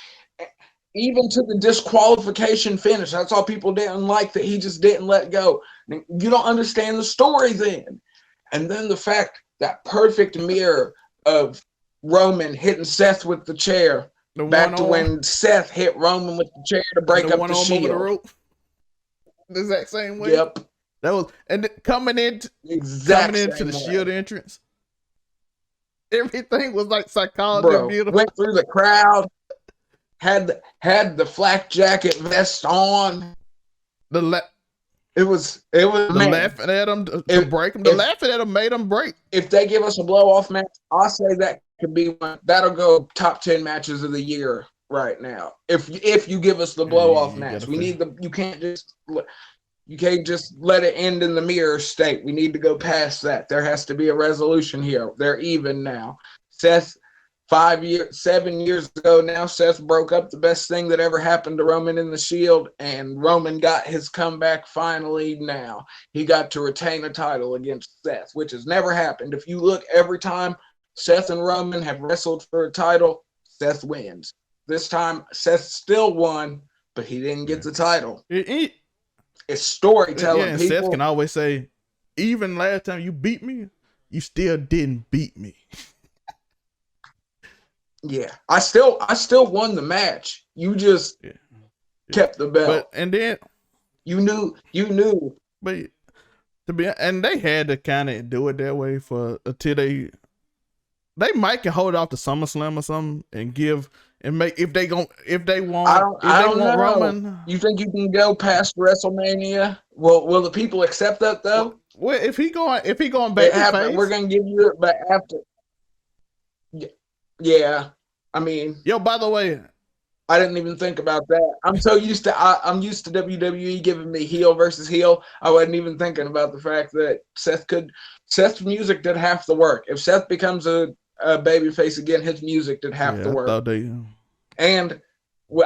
S2: Even to the disqualification finish. That's all people didn't like, that he just didn't let go. You don't understand the story then. And then the fact, that perfect mirror of Roman hitting Seth with the chair. Back to when Seth hit Roman with the chair to break up the Shield. Over the rope.
S1: The exact same way.
S2: Yep.
S1: That was, and coming into the Shield entrance, everything was like psychology. Beautiful.
S2: Went through the crowd, had the flak jacket vest on. It was laughing
S1: at him to break him. The laughing at him made him break.
S2: If they give us a blow off match, I'll say that could be one. That'll go top 10 matches of the year right now. If you give us the blow off match, we need the. You can't just let it end in the mirror state. We need to go past that. There has to be a resolution here. They're even now. Seth, 7 years ago now, Seth broke up the best thing that ever happened to Roman in the Shield, and Roman got his comeback finally now. He got to retain a title against Seth, which has never happened. If you look, every time Seth and Roman have wrestled for a title, Seth wins. This time, Seth still won, but he didn't get the title. It's storytelling.
S1: Yeah, and people. Seth can always say, even last time you beat me, you still didn't beat me.
S2: Yeah, I still won the match. You just kept the belt.
S1: And then
S2: you knew.
S1: But And they had to kind of do it that way for until they might can hold off to SummerSlam or something and give and make if they want
S2: I don't know.
S1: Roman.
S2: You think you can go past WrestleMania? Will the people accept that though?
S1: Well, if he going babyface,
S2: we're gonna give you it, but after. Yeah, I mean,
S1: yo. By the way,
S2: I didn't even think about that. I'm so used to I'm used to WWE giving me heel versus heel. I wasn't even thinking about the fact that Seth's music did half the work. If Seth becomes a babyface again, his music did half the work. And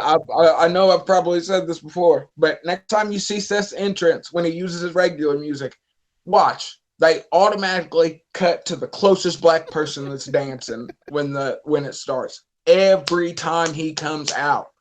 S2: I know I've probably said this before, but next time you see Seth's entrance when he uses his regular music, watch. They automatically cut to the closest black person that's dancing when it starts. Every time he comes out,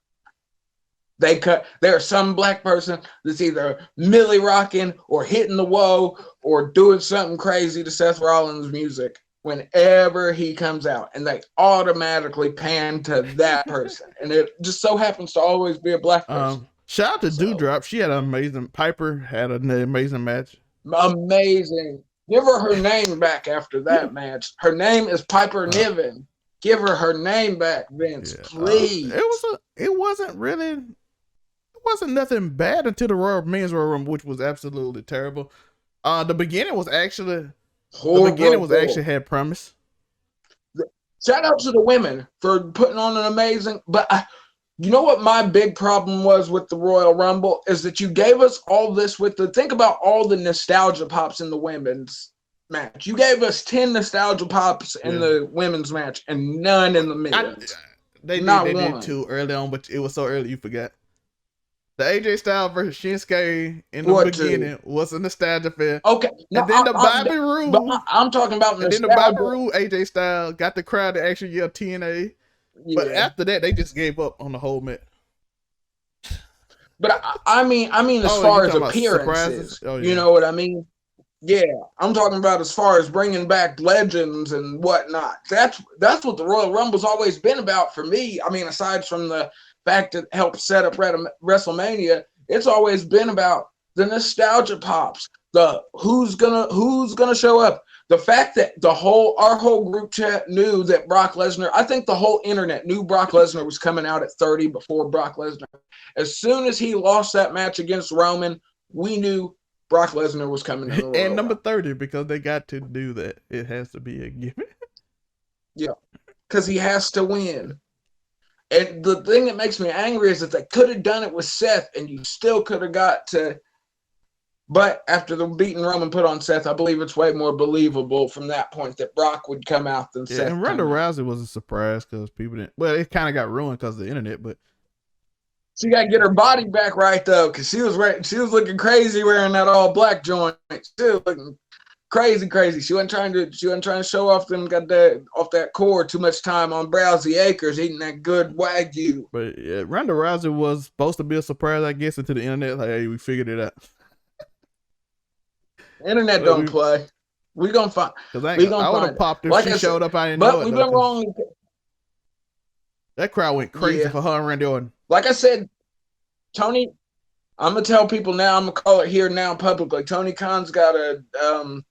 S2: they cut. There's some black person that's either milli rocking or hitting the whoa or doing something crazy to Seth Rollins' music whenever he comes out, and they automatically pan to that person, and it just so happens to always be a black person.
S1: Shout out to Doudrop. She had an amazing. Piper had an amazing match.
S2: Amazing. Give her name back after that match. Her name is Piper Niven. Give her name back, Vince, please.
S1: It wasn't nothing bad until the Men's Royal Rumble, which was absolutely terrible. The beginning was actually horrible. The beginning was actually had promise.
S2: Shout out to the women for putting on an amazing. But you know what my big problem was with the Royal Rumble is that you gave us all this think about all the nostalgia pops in the women's match. You gave us 10 nostalgia pops in the women's match and none in the men's.
S1: They did too early on, but it was so early you forgot. The AJ Styles versus Shinsuke in the beginning was a nostalgia fair.
S2: Okay.
S1: And then the Bobby Roode.
S2: I'm talking about nostalgia.
S1: And then the Bobby Roode AJ Styles got the crowd to actually yell TNA. Yeah. But after that, they just gave up on the whole match.
S2: But I mean, as far as appearances, you know what I mean? Yeah, I'm talking about as far as bringing back legends and whatnot. That's what the Royal Rumble's always been about for me. I mean, aside from the fact that it helped set up WrestleMania, it's always been about the nostalgia pops, the who's gonna show up. The fact that our whole group chat knew that Brock Lesnar, I think the whole internet knew Brock Lesnar was coming out at 30 before Brock Lesnar. As soon as he lost that match against Roman, we knew Brock Lesnar was coming to the Royal
S1: and number 30, because they got to do that. It has to be a given.
S2: Yeah, because he has to win. And the thing that makes me angry is that they could have done it with Seth, and you still could have got to. But after the beating Roman put on Seth, I believe it's way more believable from that point that Brock would come out than Seth.
S1: And Ronda Rousey was a surprise because people didn't. Well, it kind of got ruined because of the internet, but.
S2: She got to get her body back right though, because she was looking crazy wearing that all black joint. She was looking crazy. She wasn't trying to show off that core too much time on Browsy Acres eating that good Wagyu.
S1: But yeah, Ronda Rousey was supposed to be a surprise, I guess, into the internet. Like, hey, we figured it out.
S2: Internet don't play. We gonna find.
S1: I would have popped if she showed up. I didn't know it.
S2: But we've been wrong.
S1: That crowd went crazy for her and Randy Orton.
S2: Like I said, Tony, I'm going to tell people now, I'm going to call it here now publicly. Tony Khan's got a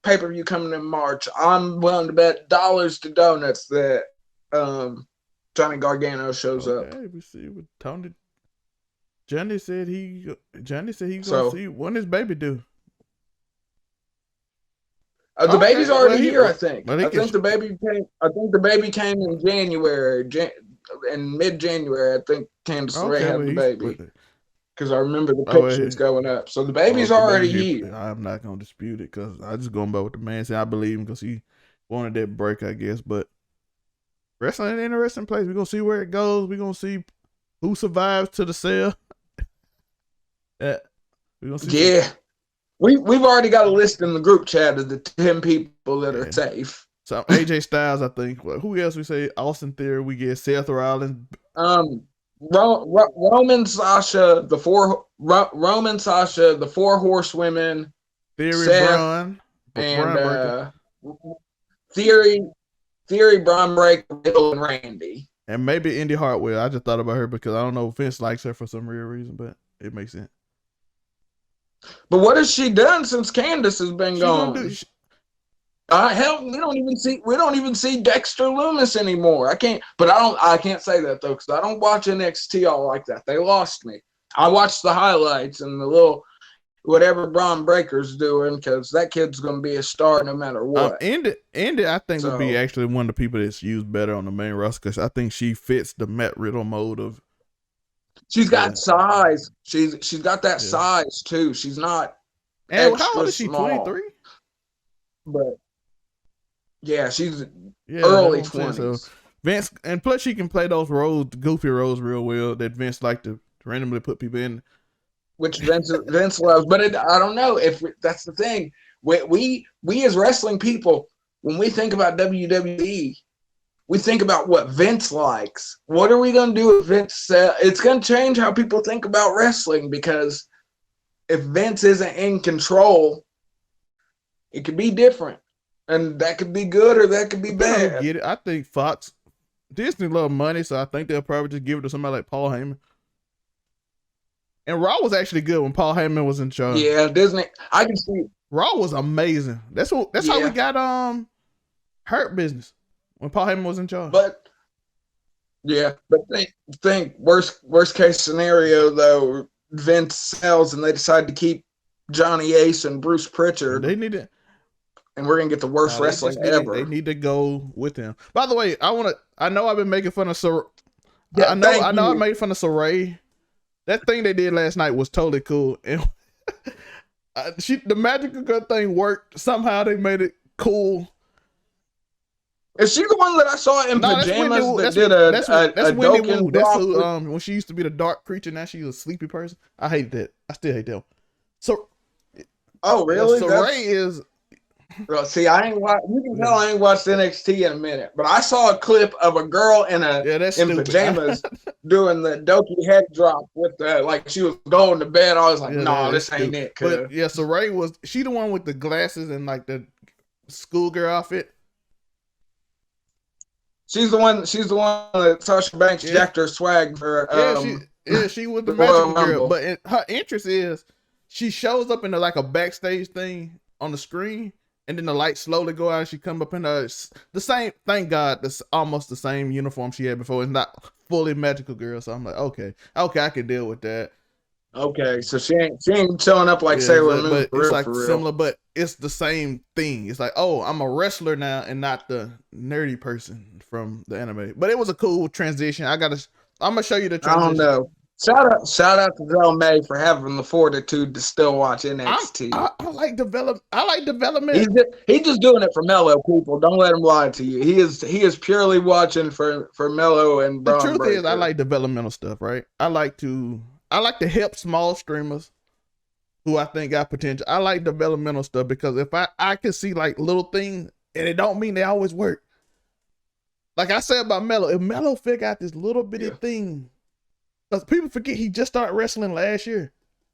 S2: pay-per-view coming in March. I'm willing to bet dollars to donuts that Johnny Gargano shows up.
S1: Okay, we see what Tony. Johnny said he's going to see when his baby due.
S2: The baby's already here, I think. I think the baby came in January. In mid-January, I think Candice LeRae had the baby. Because I remember the pictures going up. So the baby's already here.
S1: I'm not going to dispute it because I just going by what the man said. I believe him because he wanted that break, I guess. But wrestling is an interesting place. We're going to see where it goes. We're going to see who survives to the sale. We're gonna see.
S2: Yeah. We've already got a list in the group chat of the 10 people that are safe.
S1: So AJ Styles, I think. Who else we say? Austin Theory. We get Seth Rollins.
S2: Roman Sasha, the four horsewomen,
S1: Theory,
S2: Seth,
S1: Braun,
S2: and Theory, Braun Breaker, Riddle, and Randy.
S1: And maybe Indy Hartwell. I just thought about her because I don't know if Vince likes her for some real reason, but it makes sense.
S2: But what has she done since Candace has been
S1: She gonna
S2: gone?
S1: do.
S2: Hell, we don't even see Dexter Loomis anymore. I can't say that though because I don't watch NXT all like that. They lost me. I watch the highlights and the little whatever Braun Breaker's doing because that kid's gonna be a star no matter what.
S1: Andy, I think would be
S2: So
S1: actually one of the people that's used better on the main roster because I think she fits the Matt Riddle mode of.
S2: she's
S1: Yeah,
S2: got size. She's got that
S1: yeah.
S2: size too. She's not
S1: And how old
S2: extra
S1: is she?
S2: small,
S1: 23.
S2: but yeah, she's
S1: Yeah, that's
S2: early
S1: what I'm saying. So
S2: 20s.
S1: Vince, and plus she can play those roles, goofy roles, real well. That Vince like to randomly put people in.
S2: Which Vince loves. But I don't know if that's the thing. We as wrestling people, when we think about WWE, we think about what Vince likes. What are we going to do if Vince? It's going to change how people think about wrestling because if Vince isn't in control, it could be different, and that could be good or that could be bad.
S1: Get it? I think Disney love money, so I think they'll probably just give it to somebody like Paul Heyman. And Raw was actually good when Paul Heyman was in charge.
S2: Yeah, Disney. I can see.
S1: Raw was amazing. That's how we got Hurt Business when Paul Heyman was in charge.
S2: But think worst case scenario though, Vince sells and they decide to keep Johnny Ace and Bruce Pritchard.
S1: They need it.
S2: And we're gonna get the worst wrestling ever.
S1: They need to go with him. By the way, I know I've been making fun of
S2: Yeah,
S1: I know I made fun of Saray. That thing they did last night was totally cool. And the magical girl thing worked. Somehow they made it cool.
S2: Is she the one that I saw in pajamas that did a
S1: Wendy Wu. That's who,
S2: drop?
S1: when she used to be the dark creature, now she's a sleepy person. I hate that. I still hate that. So,
S2: oh really?
S1: Saray is.
S2: Well, see, I ain't watched. You can tell I ain't watched NXT in a minute, but I saw a clip of a girl in pajamas doing the Doki head drop with like she was going to bed. I was like, no, this ain't it.
S1: But yeah, Saray was she the one with the glasses and like the schoolgirl outfit?
S2: She's the one that Sasha Banks jacked her swag for.
S1: She was the magical girl, but her interest is she shows up in like a backstage thing on the screen. And then the lights slowly go out. And she come up in the same. Thank God, that's almost the same uniform she had before. It's not fully magical girl. So I'm like, okay, I can deal with that.
S2: Okay, so she ain't showing up like Sailor Moon,
S1: but it's like
S2: for
S1: similar, but it's the same thing. It's like, oh, I'm a wrestler now and not the nerdy person from the anime. But it was a cool transition. I'm gonna show you the transition.
S2: I don't know. Shout out to Del May for having the fortitude to still watch NXT.
S1: I like development.
S2: He's just doing it for Mello, people. Don't let him lie to you. He is purely watching for Mello and Braun.
S1: The truth
S2: Breaker.
S1: is, I like developmental stuff, right? I like to help small streamers who I think got potential. I like developmental stuff because if I can see like little things, and it don't mean they always work. Like I said about Mello, if Mello figure out this little bitty thing. Because people forget he just started wrestling last year.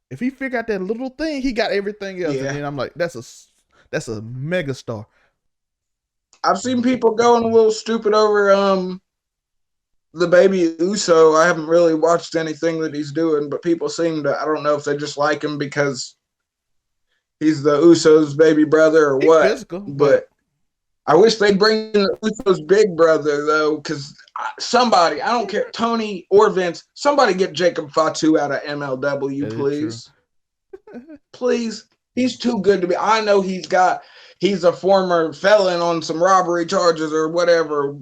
S1: If he figured out that little thing, he got everything else. Yeah. And then I'm like, that's a mega star.
S2: I've seen people going a little stupid over the baby Uso. I haven't really watched anything that he's doing, but people seem to, I don't know if they just like him because he's the Uso's baby brother or what. Physical, but I wish they'd bring in the Uso's big brother though, because somebody, I don't care, Tony or Vince, somebody get Jacob Fatu out of MLW, please. Please. He's too good to be. I know he's a former felon on some robbery charges or whatever.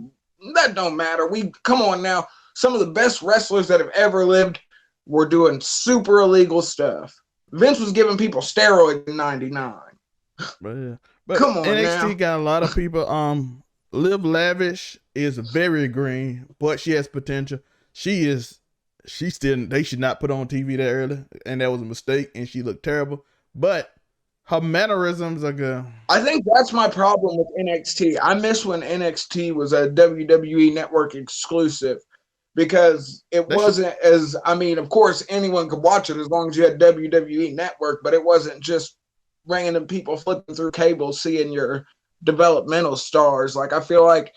S2: That don't matter. Come on now. Some of the best wrestlers that have ever lived were doing super illegal stuff. Vince was giving people steroids in '99.
S1: But
S2: come on,
S1: NXT
S2: now.
S1: Got a lot of people. Liv Lavish is very green, but she has potential. They should not put on TV that early, and that was a mistake, and she looked terrible. But her mannerisms are good. I
S2: think that's my problem with NXT. I miss when NXT was a WWE Network exclusive because it wasn't as, of course, anyone could watch it as long as you had WWE Network, but it wasn't just random people flipping through cable seeing your developmental stars. Like, I feel like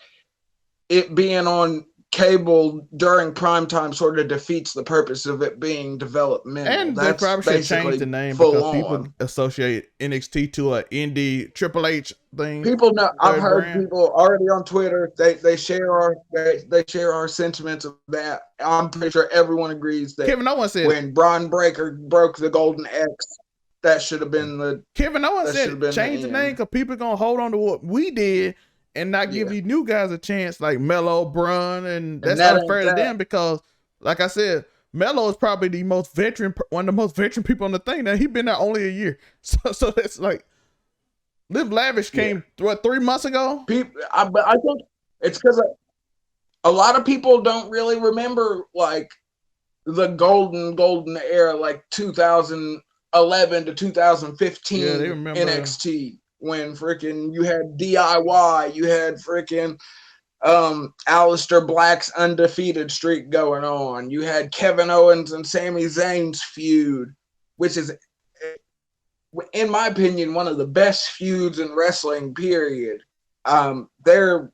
S2: it being on cable during prime time sort of defeats the purpose of it being developmental.
S1: And they
S2: That's
S1: probably should change the
S2: basically
S1: name
S2: full
S1: because people
S2: on.
S1: associate NXT to a indie Triple H thing.
S2: People know. I've heard
S1: brand.
S2: people already on Twitter. They share our sentiments of that. I'm pretty sure everyone agrees that
S1: Kevin Owens said
S2: when Braun Breaker broke the Golden X, that should have been the.
S1: Kevin Owens said change the name
S2: end.
S1: because people gonna hold on to what we did and not give these new guys a chance, like Melo, Brun, and that's unfair to them because, like I said, Melo is probably the most veteran, one of the most veteran people on the thing. Now he been there only a year, so it's like Liv Lavish came 3 months ago.
S2: But I think it's because a lot of people don't really remember like the golden era, like 2011 to 2015
S1: they remember
S2: NXT. When freaking you had DIY, you had freaking Aleister Black's undefeated streak going on. You had Kevin Owens and Sami Zayn's feud, which is, in my opinion, one of the best feuds in wrestling, period. They're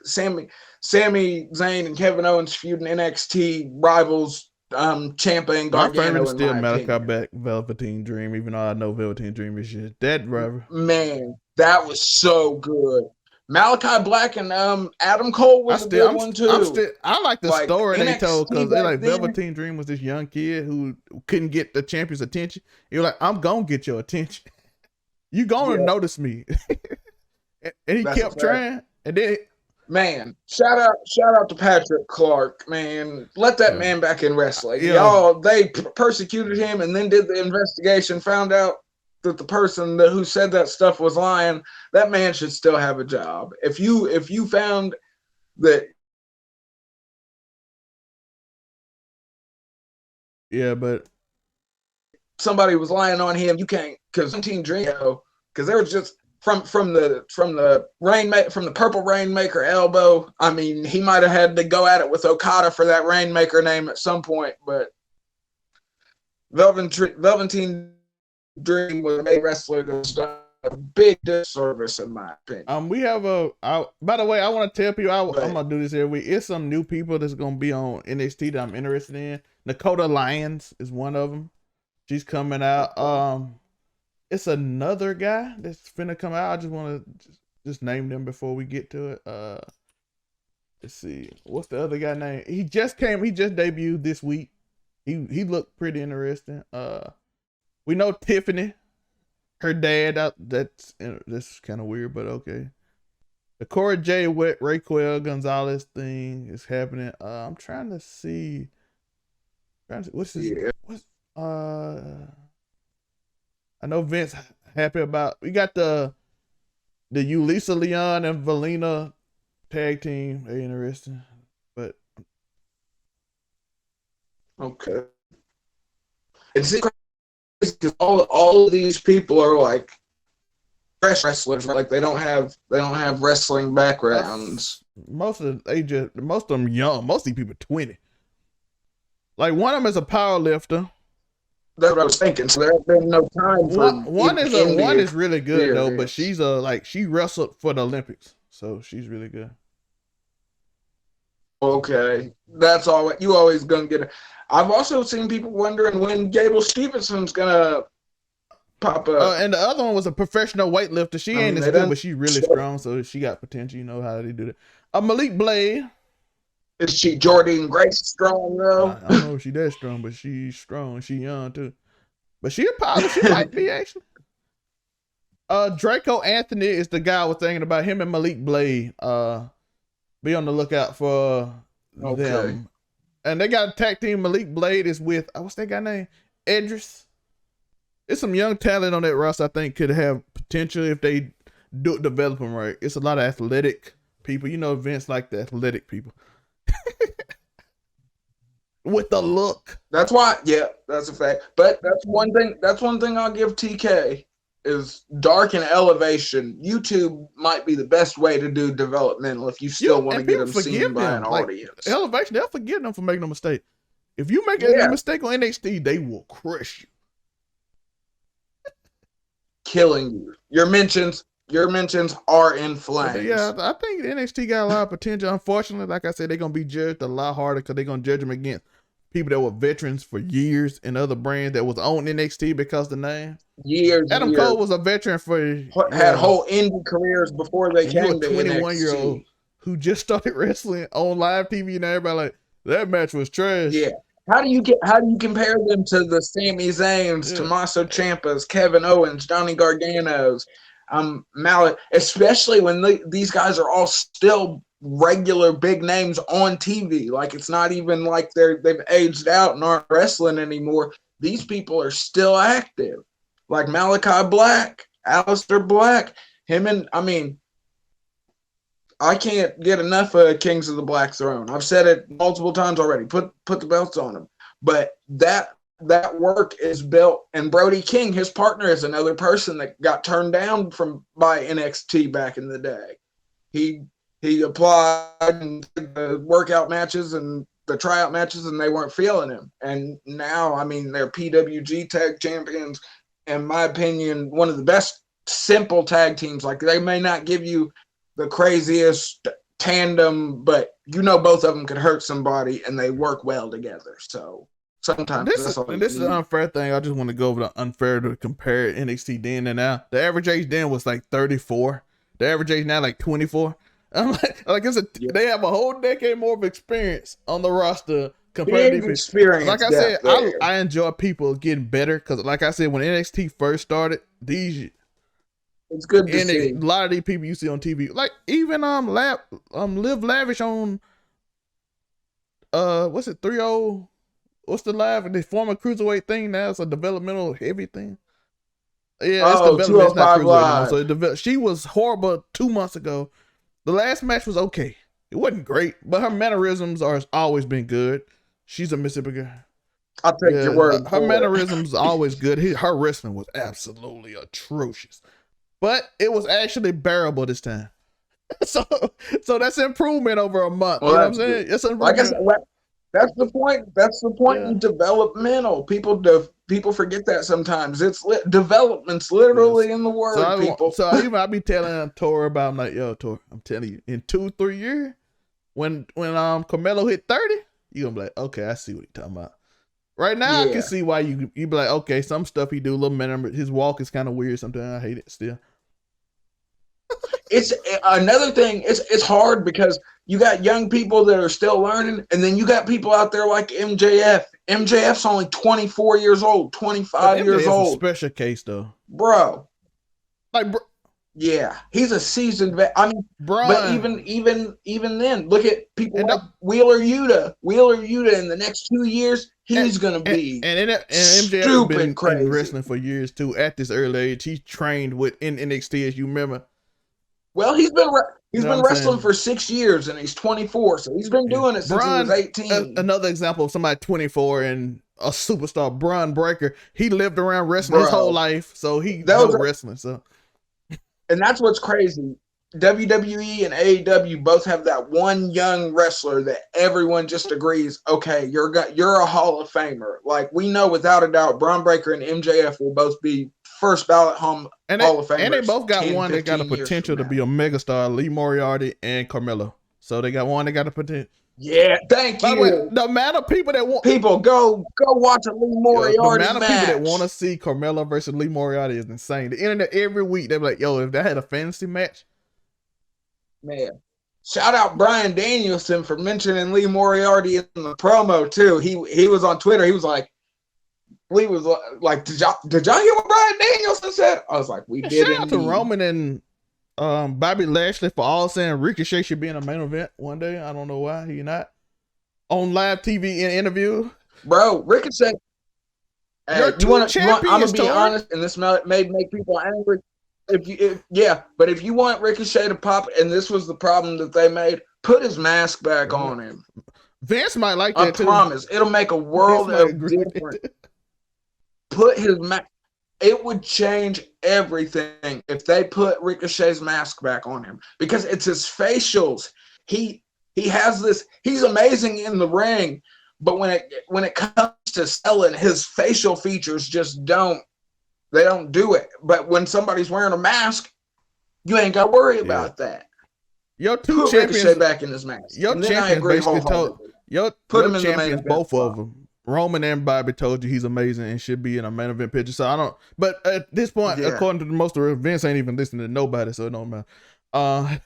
S2: Sami Zayn and Kevin Owens feud in NXT rivals Ciampa and Gargano.
S1: My favorite is still Malachi Black, Velveteen Dream, even though I know Velveteen Dream is shit. That brother.
S2: Man, that was so good. Malachi Black and Adam Cole was a good one too.
S1: I like the story they told because they like Velveteen Dream was this young kid who couldn't get the champion's attention. He was like, I'm gonna get your attention. You gonna notice me. And he kept trying. And then
S2: man, shout out to Patrick Clark, man. Let that man back in wrestling. Y'all, they persecuted him and then did the investigation, found out that the person who said that stuff was lying. That man should still have a job. If you found that,
S1: but
S2: somebody was lying on him, you can't, because Dream, because there was just from the Purple Rainmaker elbow. I mean, he might have had to go at it with Okada for that Rainmaker name at some point, but Velveteen Dream was a wrestler that's done a big disservice, in my opinion.
S1: We have by the way, I want to tell people I'm gonna do this every week. It's some new people that's gonna be on NXT that I'm interested in. Dakota Lyons is one of them. She's coming out. It's another guy that's finna come out. I just want to just name them before we get to it. Let's see, what's the other guy name? He just debuted this week. He looked pretty interesting. We know Tiffany, her dad. That's kind of weird, but okay. The Cora J. Raquel Gonzalez thing is happening. I'm trying to see. What's this?
S2: Yeah.
S1: I know Vince happy about. We got the Ulisa Leon and Valina tag team. They're interesting, but
S2: okay. It's because all of these people are like fresh wrestlers, like they don't have wrestling backgrounds.
S1: Most of them young. Most of these people 20. Like one of them is a power lifter.
S2: That's what I was thinking. So there has been no time for
S1: one is really good though, but she's she wrestled for the Olympics, so she's really good.
S2: Okay, that's all. You always gonna get it. I've also seen people wondering when Gable Stevenson's gonna pop up.
S1: And the other one was a professional weightlifter. She ain't as good, but she's really strong, so she got potential. You know how they do that. Malik Blade.
S2: Is she Jordynne Grace strong though?
S1: I don't know if she's that strong, but she's strong. She's young too. But she might be actually. Draco Anthony is the guy I was thinking about. Him and Malik Blade. Be on the lookout for them. And they got a tag team. Malik Blade is with what's that guy name? Edris. There's some young talent on that roster I think could have potential if they develop them right. It's a lot of athletic people. You know, Vince like the athletic people. With the look.
S2: That's why, that's a fact. But that's one thing I'll give TK is dark and elevation. YouTube might be the best way to do developmental if you still want to get them seen by an audience.
S1: Elevation, they'll forgive them for making a mistake. If you make a mistake on NXT, they will crush you.
S2: Killing you. Your mentions, Your mentions are in
S1: But
S2: flames.
S1: yeah, I think NXT got a lot of potential. Unfortunately, like I said, they're gonna be judged a lot harder because they're gonna judge them against people that were veterans for years and other brands that was on NXT because the name.
S2: Years and
S1: Adam
S2: years.
S1: Cole was a veteran for
S2: Had whole indie careers before they
S1: and you're a
S2: came to
S1: 21-year-old
S2: NXT.
S1: who just started wrestling on live TV and everybody like that match was trash.
S2: Yeah. How do you compare them to the Sami Zayns, Tommaso Ciampas, Kevin Owens, Johnny Gargano's, Mallet, especially when these guys are all still regular big names on TV. Like, it's not even like they've aged out and aren't wrestling anymore. These people are still active. Like Malachi Black, Aleister Black, I can't get enough of Kings of the Black Throne. I've said it multiple times already. Put the belts on them. But that work is built, and Brody King, his partner, is another person that got turned down by NXT back in the day. He applied and did the workout matches and the tryout matches, and they weren't feeling him. And now, they're PWG tag champions. In my opinion, one of the best simple tag teams. Like, they may not give you the craziest tandem, but both of them could hurt somebody and they work well together. So sometimes
S1: this is an unfair thing. I just want to go over the unfair to compare NXT then and now. The average age then was like 34. The average age now like 24. I'm like they have a whole decade more of experience on the roster compared to
S2: experience.
S1: Like I said, I enjoy people getting better because, like I said, when NXT first started,
S2: it's good to see.
S1: A lot of these people you see on TV, like even Liv Lavish on what's it 3-0? What's the live? They form a cruiserweight thing now. It's a developmental heavy thing. Yeah, it's development. It's not cruiserweight anymore. So she was horrible 2 months ago. The last match was okay. It wasn't great, but her mannerisms are always been good. She's a Mississippi girl.
S2: I'll take your word.
S1: Her mannerisms always good. Her wrestling was absolutely atrocious. But it was actually bearable this time. So that's improvement over a month. You know what I'm saying? It's
S2: like I said, that's the point. That's the point in developmental. People forget that sometimes. Development's literally in the word,
S1: I be telling Tor about, I'm like, yo, Tor, I'm telling you, in 2-3 years, when Carmelo hit 30, you're gonna be like, okay, I see what he's talking about. Right now, I can see why you be like, okay, some stuff he do, little man, his walk is kind of weird sometimes. I hate it still.
S2: It's another thing. It's hard because you got young people that are still learning, and then you got people out there like MJF. MJF's only 24 years old, 25 years old.
S1: A special case though,
S2: bro.
S1: Like,
S2: yeah, he's a seasoned vet. But even then, look at people like Wheeler Yuta. In the next 2 years, he's gonna be
S1: and MJF been in wrestling for years too. At this early age, he trained in NXT, as you remember.
S2: Well, he's been wrestling for 6 years, and he's 24, so he's been doing it since he was 18.
S1: Another example of somebody 24 and a superstar, Braun Breaker. He lived around wrestling his whole life, so he knows wrestling. So, and
S2: that's what's crazy. WWE and AEW both have that one young wrestler that everyone just agrees, okay, you're a Hall of Famer. Like, we know without a doubt, Braun Breaker and MJF will both be first ballot Hall of Famers.
S1: And they both got one that got a potential to be a megastar, Lee Moriarty and Carmelo. So they got one that got a potential.
S2: Yeah, thank you.
S1: The amount of people that want
S2: go watch a Lee Moriarty match.
S1: The amount of people that want to see Carmelo versus Lee Moriarty is insane. The internet every week they're like, yo, if that had a fantasy match.
S2: Man, shout out Bryan Danielson for mentioning Lee Moriarty in the promo too. He was on Twitter. He was like, Lee was like, did y'all hear what Bryan Danielson said? I was like, we did.
S1: Shout out to Roman and Bobby Lashley for all saying Ricochet should be in a main event one day. I don't know why he not on live TV in interview.
S2: Bro, Ricochet.
S1: I'm
S2: gonna be honest, and this may make people angry. If you want Ricochet to pop, and this was the problem that they made, put his mask back on him.
S1: Vince might like that too.
S2: I promise, it'll make a world of difference. Put his mask. It would change everything if they put Ricochet's mask back on him, because it's his facials. He has this. He's amazing in the ring, but when it comes to selling, his facial features just don't. They don't do it. But when somebody's wearing a mask, You ain't got to worry about that.
S1: Your two
S2: Put
S1: champions
S2: Ricochet back in his match.
S1: Your
S2: and then I
S1: champions
S2: agree
S1: basically told your
S2: him in
S1: champions,
S2: the main
S1: both of them, Roman and Bobby, told you he's amazing and should be in a main event picture. So I don't. But at this point, according to most of the Vince ain't even listening to nobody, so it don't matter.
S2: I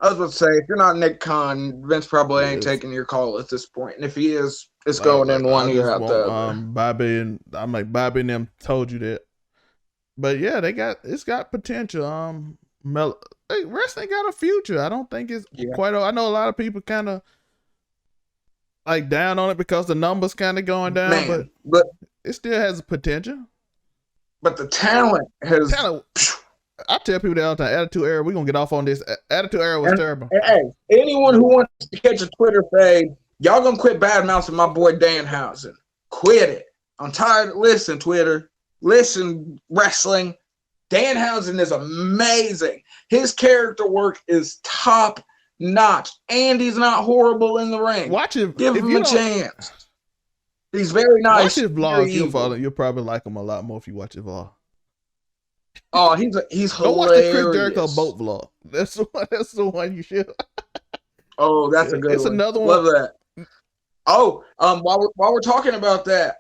S2: was about to say, if you're not Nick Khan, Vince probably ain't taking your call at this point. And if he is, it's going in one ear out the other.
S1: Bobby and them told you that. But yeah, it's got potential. Wrestling got a future. I don't think it's quite. I know a lot of people kind of like down on it because the numbers kind of going down, but it still has potential.
S2: But the talent has.
S1: I tell people that all the time. Attitude Era. We're gonna get off on this. Attitude Era was terrible.
S2: Hey, anyone who wants to catch a Twitter fade, y'all gonna quit badmouthing my boy Danhausen. Quit it. I'm tired. Listen, Twitter. Listen, wrestling. Danhausen is amazing. His character work is top notch, and he's not horrible in the ring.
S1: Watch it.
S2: Give him a chance. He's very nice.
S1: Watch his vlogs. You'll probably like him a lot more if you watch his vlog.
S2: Oh, he's hilarious.
S1: Go watch the Chris Jericho boat vlog. That's the one you should.
S2: Oh, that's a good one.
S1: It's another one.
S2: Love that. Oh, while we're talking about that,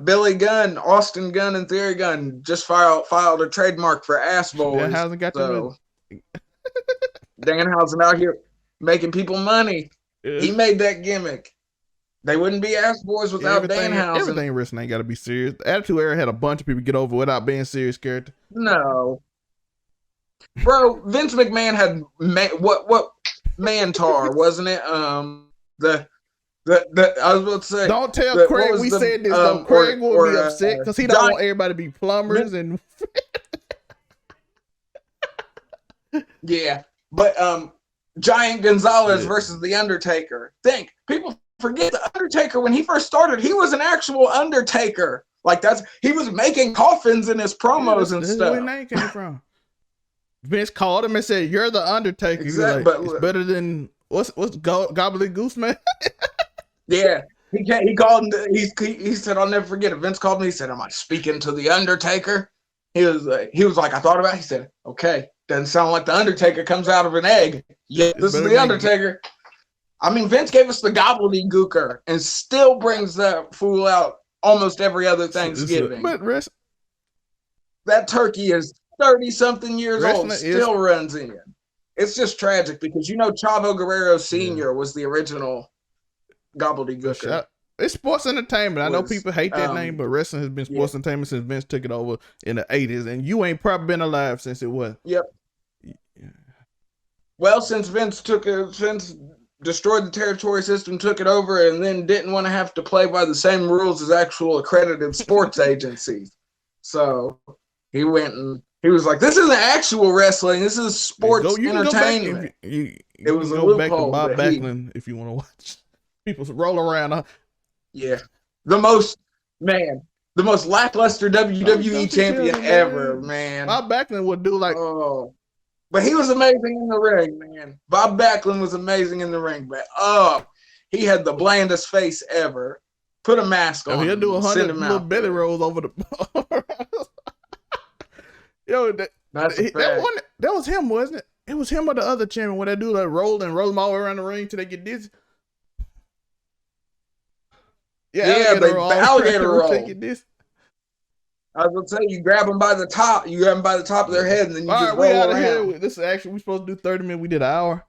S2: Billy Gunn, Austin Gunn, and Theory Gunn just filed a trademark for ass boys.
S1: Danhausen got to
S2: Danhausen out here making people money. Yeah. He made that gimmick. They wouldn't be ass boys without Danhausen.
S1: Everything wrestling ain't got to be serious. The Attitude Era had a bunch of people get over without being serious character.
S2: No. Bro, Vince McMahon had what Mantar, wasn't it? I was about to say.
S1: Don't tell Craig we said this though. Craig will be upset because he don't want everybody to be plumbers and.
S2: Yeah, but Giant Gonzalez versus The Undertaker. People forget The Undertaker when he first started. He was an actual Undertaker. Like he was making coffins in his promos and stuff.
S1: Where that name came from? Vince called him and said, "You're the Undertaker."
S2: Exactly,
S1: like, it's better than what's Gobbledygook Man.
S2: Yeah, he called him. He said, "I'll never forget it." Vince called me. He said, "Am I speaking to the Undertaker?" He was like, "I thought about it." He said, "Okay, doesn't sound like the Undertaker comes out of an egg." Yeah, this is the Undertaker. I mean, Vince gave us the Gobbledygooker and still brings that fool out almost every other Thanksgiving.
S1: But
S2: that turkey is 30-something years old, still runs in. It's just tragic because Chavo Guerrero Sr. was the original Gobbledygooker.
S1: It's sports entertainment. I know people hate that name, but wrestling has been sports entertainment since Vince took it over in the 80s, and you ain't probably been alive since it was.
S2: Yep. Yeah. Well, since Vince destroyed the territory system, took it over, and then didn't want to have to play by the same rules as actual accredited sports agencies. So he went and he was like, "This isn't actual wrestling. This is sports entertainment."
S1: It was a loophole. Back to Bob Backlund if you want to watch people roll around.
S2: Yeah, the most lackluster WWE champion ever, man.
S1: Bob Backlund would do like.
S2: Oh. But he was amazing in the ring, man. Bob Backlund was amazing in the ring, but he had the blandest face ever. Put a mask on.
S1: He'll do 100 little belly rolls over the. Yo, that was him, wasn't it? It was him or the other champion when they do like roll them all the way around the ring till they get dizzy.
S2: Yeah, the alligator roll. Till they get dizzy. I was gonna say you grab them by the top. You grab them by the top of their head, and then you just roll around. Here.
S1: This is actually we supposed to do 30 minutes. We did an hour.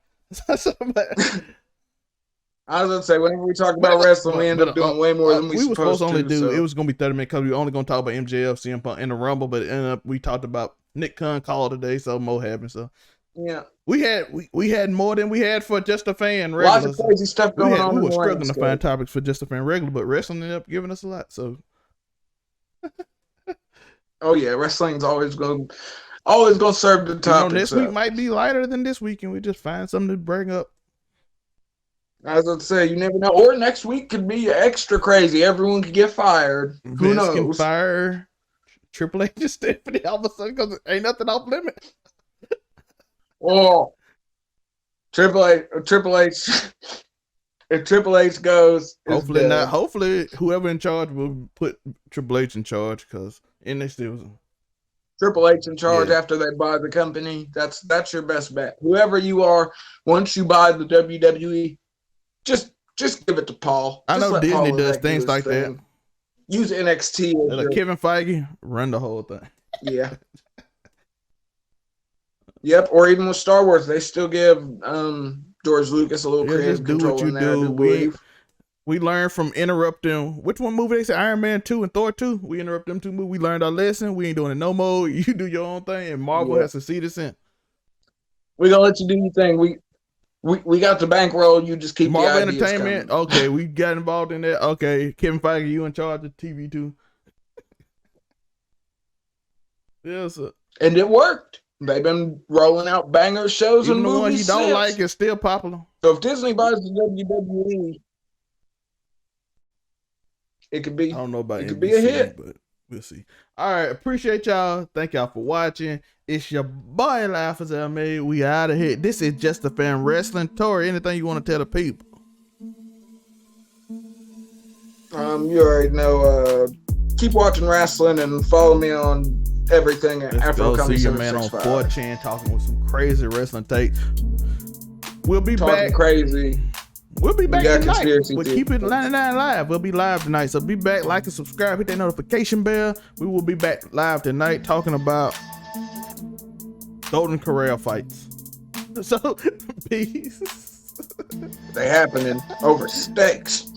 S2: I was gonna say whenever we talk about wrestling, we end up doing way more than we were supposed to only do.
S1: So. It was gonna be 30 minutes because we were only gonna talk about MJF, CM Punk, and the Rumble, but it ended up we talked about Nick Khan call today, so more happened. So
S2: yeah,
S1: we had more than we had for just a fan.
S2: Lots of crazy stuff going on.
S1: We were struggling to find topics for just a fan regular, but wrestling ended up giving us a lot. So.
S2: Oh yeah, wrestling's always gonna serve the topic.
S1: This week might be lighter than this week, and we just find something to bring up.
S2: I was gonna say, you never know. Or next week could be extra crazy. Everyone could get fired. Who knows?
S1: Can fire Triple H and Stephanie all of a sudden because ain't nothing off limit.
S2: Oh, Triple H. If Triple H goes,
S1: hopefully not. Hopefully, whoever in charge will put Triple H in charge because NXT was.
S2: Triple H in charge
S1: Yeah.
S2: after they buy the company. That's your best bet. Whoever you are, once you buy the WWE, just give it to Paul.
S1: I
S2: Just
S1: know
S2: let
S1: Disney
S2: Paul
S1: does
S2: Levesque do
S1: things
S2: his
S1: like that.
S2: thing. Use NXT as your,
S1: Kevin Feige run the whole thing.
S2: yeah. Yep, or even with Star Wars, they still give George Lucas a little creative
S1: Just do what
S2: control
S1: you
S2: in there, I
S1: do.
S2: do believe.
S1: We learned from interrupting. Which one movie they say? Iron Man 2 and Thor 2. We interrupt them 2 movies. We learned our lesson. We ain't doing it no more. You do your own thing, and Marvel has succeeded since.
S2: We're gonna let you do your thing. We got the bankroll. You just keep
S1: Marvel
S2: the ideas
S1: Entertainment.
S2: coming.
S1: Okay, we got involved in that. Okay, Kevin Feige, you in charge of TV too. Yes,
S2: And it worked. They've been rolling out banger shows
S1: even
S2: and
S1: the
S2: movies
S1: ones you don't
S2: since.
S1: like is still popular.
S2: So if Disney buys the WWE, it could be.
S1: I don't know about
S2: it
S1: NBC,
S2: could be a hit,
S1: but we'll see. All right, appreciate y'all. Thank y'all for watching. It's your boy Life as I made. We out of here. This is Just a Fan Wrestling. Tori, anything you want to tell the people?
S2: You already know. Keep watching wrestling and follow me on everything at
S1: Let's
S2: Afro
S1: go
S2: Comedy
S1: see your man on
S2: 765.
S1: 4chan talking with some crazy wrestling takes. We'll be
S2: Talking
S1: back.
S2: crazy.
S1: We'll be back
S2: got
S1: tonight.
S2: conspiracy
S1: We'll
S2: theories.
S1: keep it 99 live. We'll be live tonight. So be back, like and subscribe, hit that notification bell. We will be back live tonight talking about Golden Corral fights. So peace.
S2: They happening over steaks.